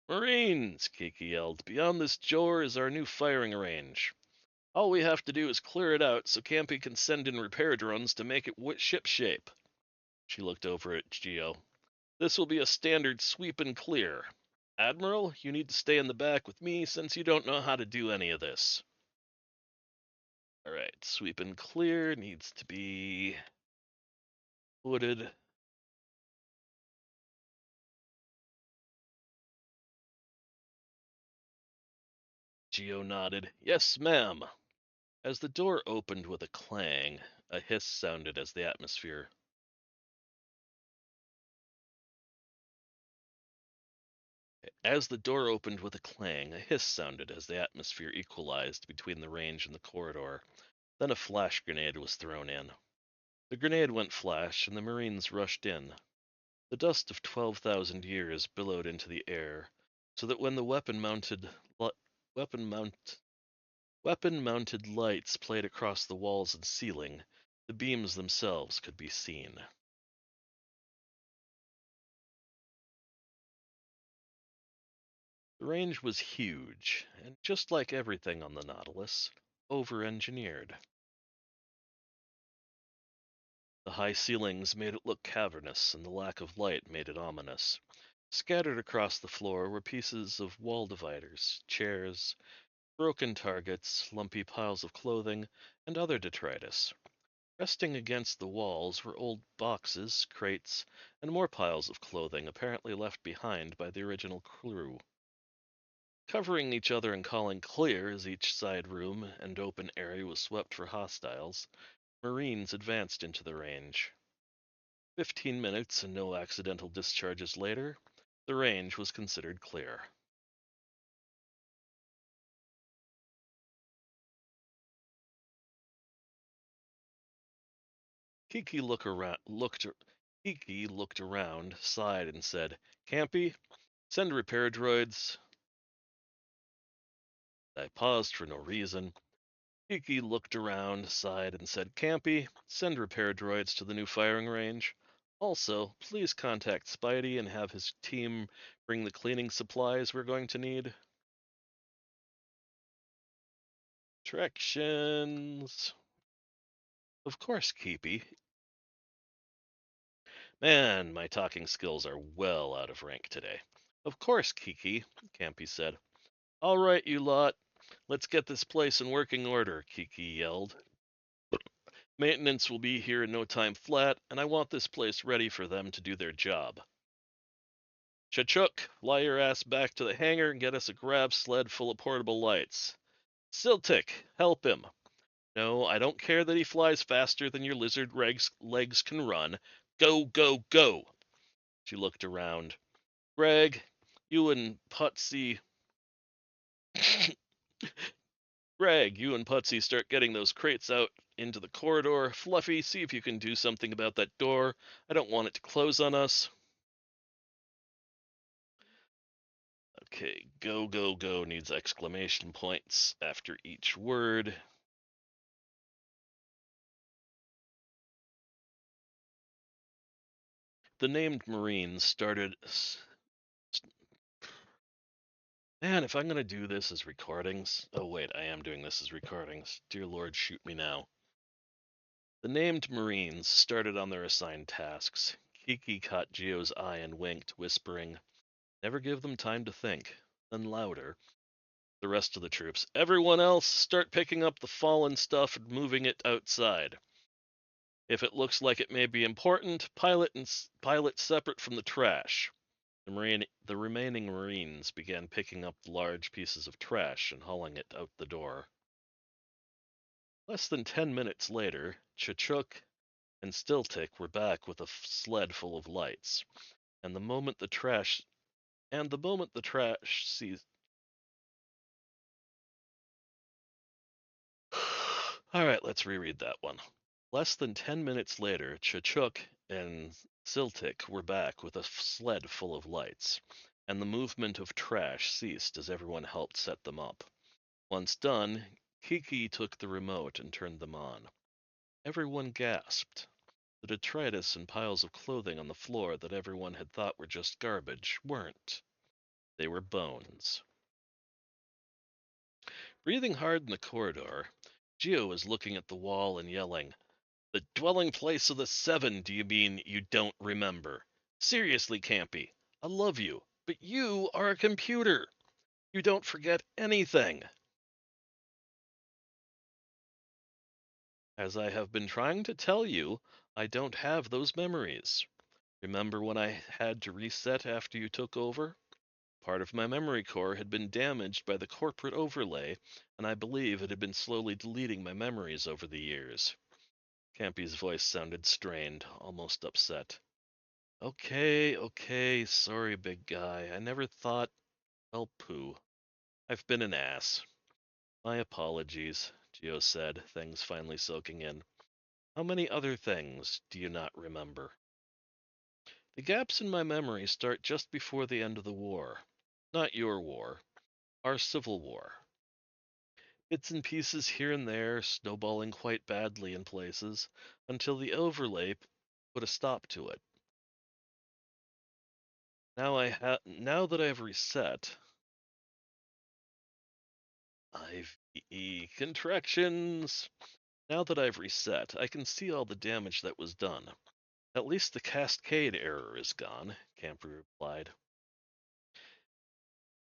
"Marines!" Kiki yelled. "Beyond this door is our new firing range. All we have to do is clear it out so Campy can send in repair drones to make it ship shape." She looked over at Geo. "This will be a standard sweep and clear. Admiral, you need to stay in the back with me since you don't know how to do any of this." Alright, sweep and clear needs to be wooded. Geo nodded. "Yes, ma'am." As the door opened with a clang, a hiss sounded as the atmosphere As the door opened with a clang, a hiss sounded as the atmosphere equalized between the range and the corridor. Then a flash grenade was thrown in. The grenade went flash, and the Marines rushed in. The dust of 12,000 years billowed into the air, so that when the weapon mount weapon-mounted lights played across the walls and ceiling, the beams themselves could be seen. The range was huge, and just like everything on the Nautilus, over-engineered. The high ceilings made it look cavernous, and the lack of light made it ominous. Scattered across the floor were pieces of wall dividers, chairs, broken targets, lumpy piles of clothing, and other detritus. Resting against the walls were old boxes, crates, and more piles of clothing apparently left behind by the original crew. Covering each other and calling clear as each side room and open area was swept for hostiles, Marines advanced into the range. 15 minutes and no accidental discharges later, the range was considered clear. Kiki looked around, sighed, and said, "Campy, send repair droids." I paused for no reason. Kiki looked around, sighed, and said, "Campy, send repair droids to the new firing range. Also, please contact Spidey and have his team bring the cleaning supplies we're going to need." Directions. Of course, Keepy. Man, my talking skills are well out of rank today. Of course, Kiki, Campy said. All right, you lot. Let's get this place in working order, Kiki yelled. Maintenance will be here in no time flat, and I want this place ready for them to do their job. Chachuk, fly your ass back to the hangar and get us a grab sled full of portable lights. Siltic, help him. No, I don't care that he flies faster than your lizard legs can run. Go, go, go! She looked around. Greg, you and Putsy. Greg, you and Putsy start getting those crates out into the corridor. Fluffy, see if you can do something about that door. I don't want it to close on us. Okay, go, go, go needs exclamation points after each word. The named Marines started. Man, if I'm gonna do this as recordings. Oh, wait, I am doing this as recordings. Dear Lord, shoot me now. The named Marines started on their assigned tasks. Kiki caught Geo's eye and winked, whispering, "Never give them time to think." Then louder, the rest of the troops, "Everyone else, start picking up the fallen stuff and moving it outside. If it looks like it may be important, pilot separate from the trash." The remaining Marines began picking up large pieces of trash and hauling it out the door. Less than 10 minutes later, Chachuk and Stiltic were back with a sled full of lights. And the moment the trash seized. All right, let's reread that one. Less than 10 minutes later, Chachuk and Siltic were back with a sled full of lights, and the movement of trash ceased as everyone helped set them up. Once done, Kiki took the remote and turned them on. Everyone gasped. The detritus and piles of clothing on the floor that everyone had thought were just garbage weren't. They were bones. Breathing hard in the corridor, Geo was looking at the wall and yelling, "The dwelling place of the Seven, do you mean you don't remember? Seriously, Campy, I love you, but you are a computer. You don't forget anything." As I have been trying to tell you, I don't have those memories. Remember when I had to reset after you took over? Part of my memory core had been damaged by the corporate overlay, and I believe it had been slowly deleting my memories over the years. Campy's voice sounded strained, almost upset. Okay, okay, sorry, big guy. I never thought. Well, pooh. I've been an ass. My apologies, Geo said, things finally soaking in. How many other things do you not remember? The gaps in my memory start just before the end of the war. Not your war. Our civil war. Bits and pieces here and there, snowballing quite badly in places, until the overlay put a stop to it. Now that I've reset, contractions. Now that I've reset, I can see all the damage that was done. At least the cascade error is gone, Camper replied.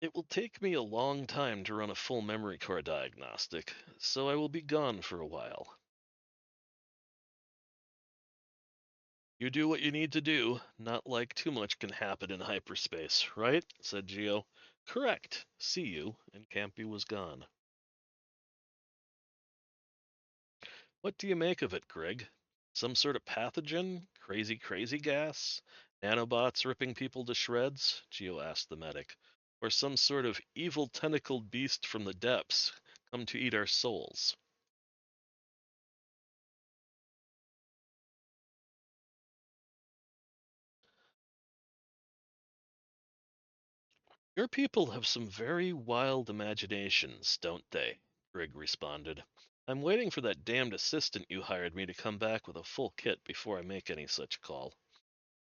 It will take me a long time to run a full memory core diagnostic, so I will be gone for a while. You do what you need to do. Not like too much can happen in hyperspace, right? Said Geo. Correct. See you. And Campy was gone. What do you make of it, Greg? Some sort of pathogen? Crazy gas? Nanobots ripping people to shreds? Geo asked the medic. Or some sort of evil tentacled beast from the depths, come to eat our souls? Your people have some very wild imaginations, don't they? Grigg responded. I'm waiting for that damned assistant you hired me to come back with a full kit before I make any such call.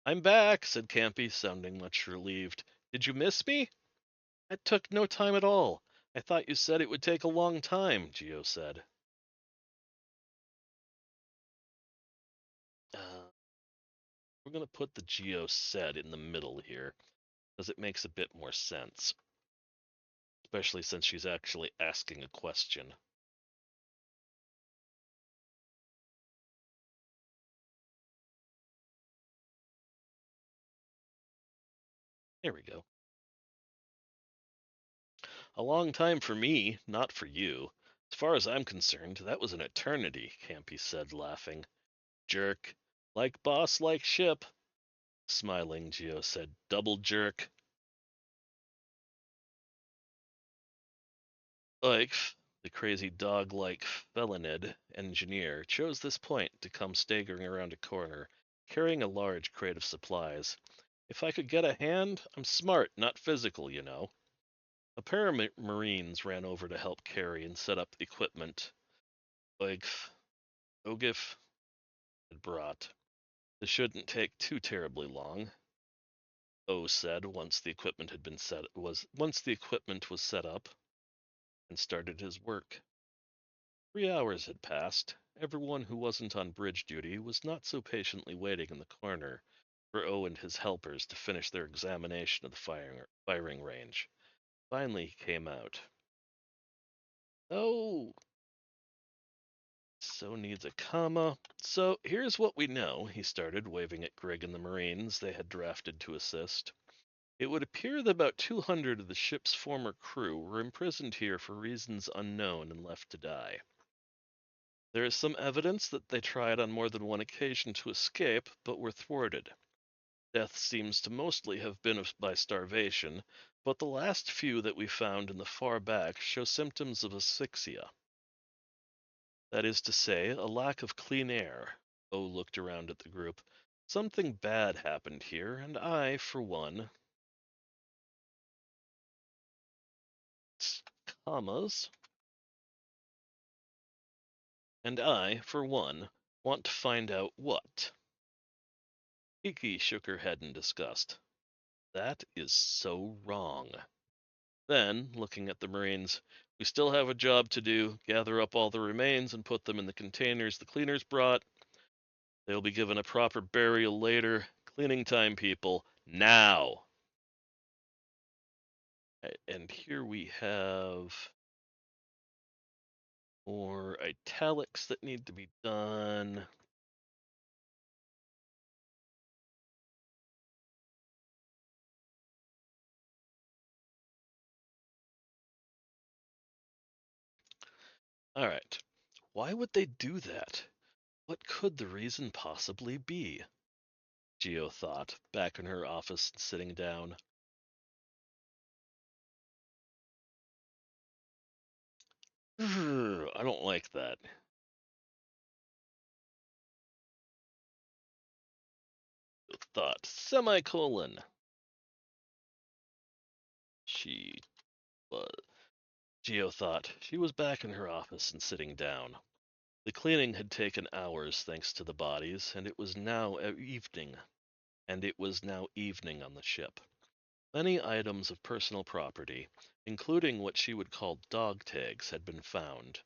I'm back, said Campy, sounding much relieved. Did you miss me? It took no time at all. I thought you said it would take a long time, Geo said. Uh, we're going to put the Geo said in the middle here, because it makes a bit more sense, especially since she's actually asking a question. There we go. A long time for me, not for you. As far as I'm concerned, that was an eternity, Campy said, laughing. Jerk. Like boss, like ship. Smiling, Geo said, double jerk. Oikf, the crazy dog-like felonid engineer, chose this point to come staggering around a corner, carrying a large crate of supplies. If I could get a hand, I'm smart, not physical, you know. A pair of Marines ran over to help carry and set up the equipment Oigf, Ogif had brought. This shouldn't take too terribly long, O said once the equipment was set up, and started his work. 3 hours had passed. Everyone who wasn't on bridge duty was not so patiently waiting in the corner for O and his helpers to finish their examination of the firing range. Finally he came out. Oh, so needs a comma. So here's what we know, he started, waving at Grigg and the Marines they had drafted to assist. It would appear that about 200 of the ship's former crew were imprisoned here for reasons unknown and left to die. There is some evidence that they tried on more than one occasion to escape, but were thwarted. Death seems to mostly have been by starvation, but the last few that we found in the far back show symptoms of asphyxia. That is to say, a lack of clean air. O looked around at the group. Something bad happened here, and I, for one, commas, and I, for one, want to find out what. Kiki shook her head in disgust. That is so wrong. Then, looking at the Marines, we still have a job to do. Gather up all the remains and put them in the containers the cleaners brought. They'll be given a proper burial later. Cleaning time, people. Now! And here we have more italics that need to be done. All right. Why would they do that? What could the reason possibly be? Geo thought, back in her office and sitting down. I don't like that. Thought, semicolon. She was. Geo thought. She was back in her office and sitting down. The cleaning had taken hours thanks to the bodies, and it was now evening. On the ship. Many items of personal property, including what she would call dog tags, had been found,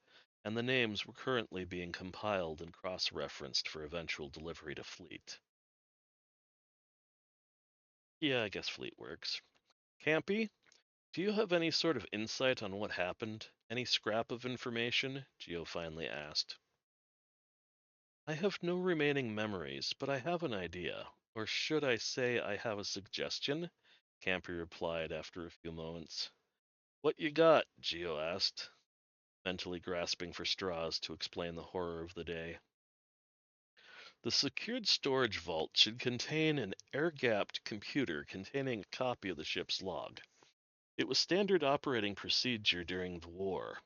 and the names were currently being compiled and cross-referenced for eventual delivery to Fleet. Yeah, I guess Fleet works. Campy, do you have any sort of insight on what happened? Any scrap of information? Geo finally asked. I have no remaining memories, but I have an idea. Or should I say I have a suggestion? Campy replied after a few moments. What you got? Geo asked, mentally grasping for straws to explain the horror of the day. The secured storage vault should contain an air-gapped computer containing a copy of the ship's log. It was standard operating procedure during the war.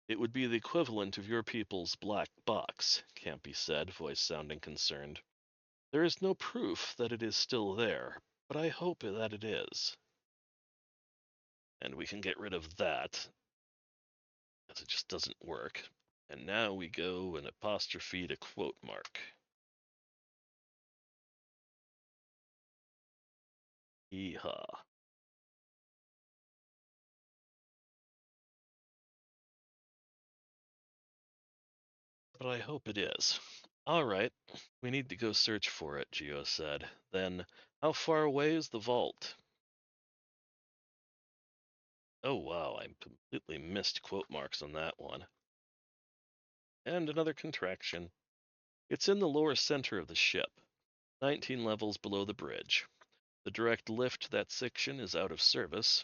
It would be the equivalent of your people's black box, Campy said, voice sounding concerned. There is no proof that it is still there, but I hope that it is. And we can get rid of that, as it just doesn't work. And now we go and apostrophe to quote mark. Yeehaw. But I hope it is. Alright, we need to go search for it, Geo said. Then, how far away is the vault? Oh wow, I completely missed quote marks on that one. And another contraction. It's in the lower center of the ship, 19 levels below the bridge. The direct lift to that section is out of service.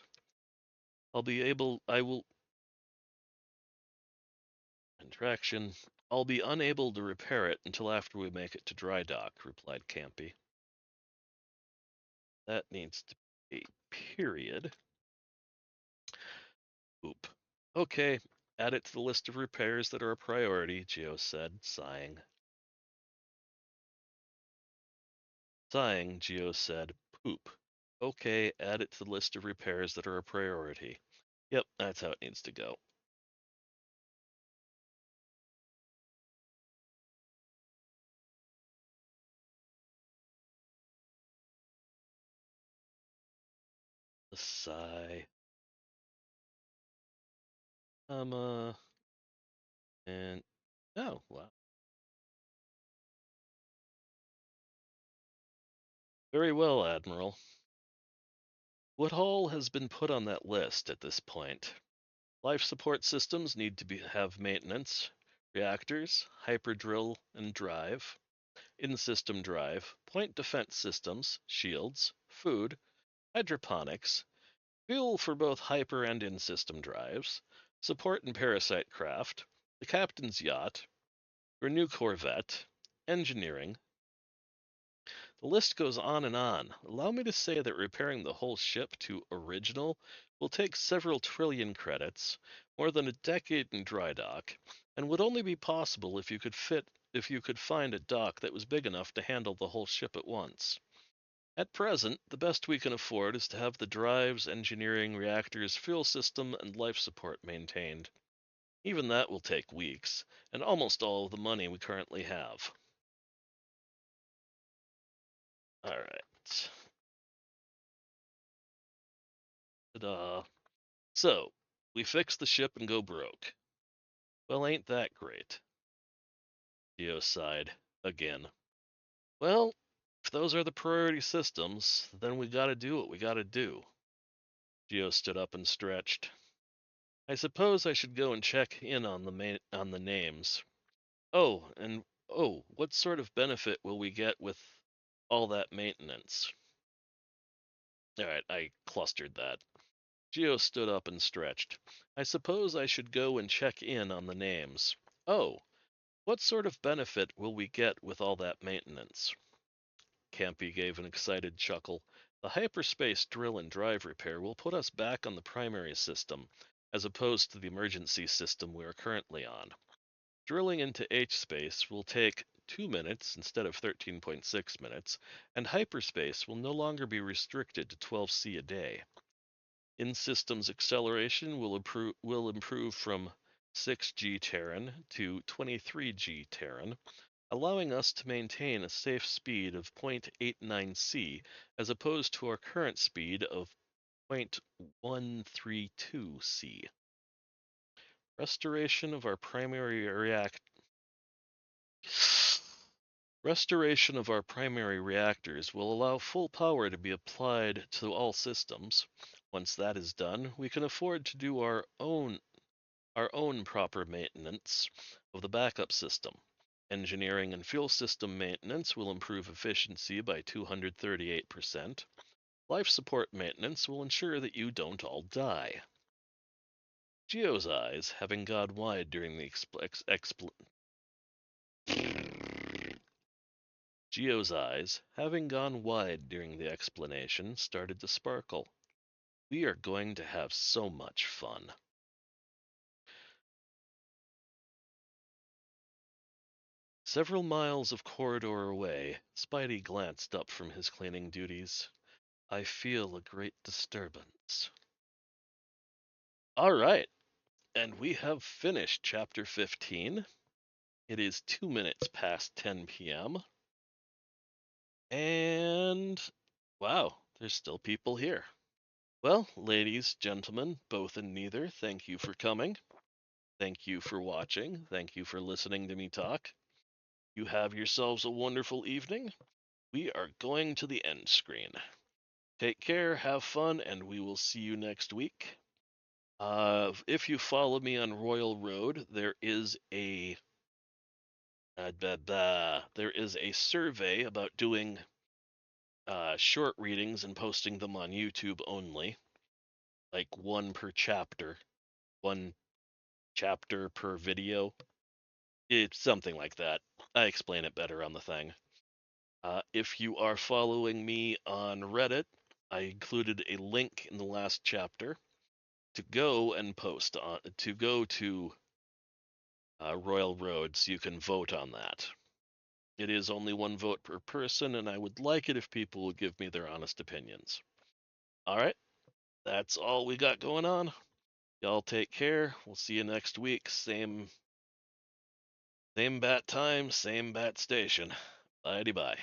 Contraction. I'll be unable to repair it until after we make it to dry dock, replied Campy. That needs to be a period. Oop. Okay, add it to the list of repairs that are a priority, Geo said, sighing. Sighing, Geo said, poop. Okay, add it to the list of repairs that are a priority. Yep, that's how it needs to go. A sigh. And oh, wow. Very well, Admiral. Woodhull has been put on that list at this point. Life support systems need to have maintenance. Reactors, hyperdrill and drive, in-system drive, point defense systems, shields, food, hydroponics, fuel for both hyper and in-system drives, support and parasite craft, the captain's yacht, renew corvette, engineering. The list goes on and on. Allow me to say that repairing the whole ship to original will take several trillion credits, more than a decade in dry dock, and would only be possible if you could find a dock that was big enough to handle the whole ship at once. At present, the best we can afford is to have the drives, engineering, reactors, fuel system, and life support maintained. Even that will take weeks, and almost all of the money we currently have. Alright. Ta-da. So, we fix the ship and go broke. Well, ain't that great? Geo sighed. Again. Well, if those are the priority systems, then we gotta do what we gotta do. Geo stood up and stretched. I suppose I should go and check in on the names. What sort of benefit will we get with all that maintenance? Alright, I clustered that. Geo stood up and stretched. I suppose I should go and check in on the names. Oh, what sort of benefit will we get with all that maintenance? Campy gave an excited chuckle. The hyperspace drill and drive repair will put us back on the primary system, as opposed to the emergency system we are currently on. Drilling into H-space will take 2 minutes instead of 13.6 minutes, and hyperspace will no longer be restricted to 12C a day. In-systems acceleration will improve from 6G Terran to 23G Terran, allowing us to maintain a safe speed of 0.89C as opposed to our current speed of 0.132C. Restoration of our primary reactors will allow full power to be applied to all systems. Once that is done, we can afford to do our own proper maintenance of the backup system. Engineering and fuel system maintenance will improve efficiency by 238%. Life support maintenance will ensure that you don't all die. Geo's eyes, having gone wide during the explanation, started to sparkle. We are going to have so much fun. Several miles of corridor away, Spidey glanced up from his cleaning duties. I feel a great disturbance. All right. And we have finished chapter 15. It is 2 minutes past 10 p.m. And wow, there's still people here. Well, ladies, gentlemen, both and neither, thank you for coming. Thank you for watching. Thank you for listening to me talk. You have yourselves a wonderful evening. We are going to the end screen. Take care, have fun, and we will see you next week. If you follow me on Royal Road, there is a survey about doing short readings and posting them on YouTube only, like one per chapter, one chapter per video. It's something like that. I explain it better on the thing. If you are following me on Reddit, I included a link in the last chapter to go and post on to go to Royal Road so you can vote on that. It is only one vote per person, and I would like it if people would give me their honest opinions. All right, that's all we got going on. Y'all take care. We'll see you next week. Same bat time, same bat station. Bye bye.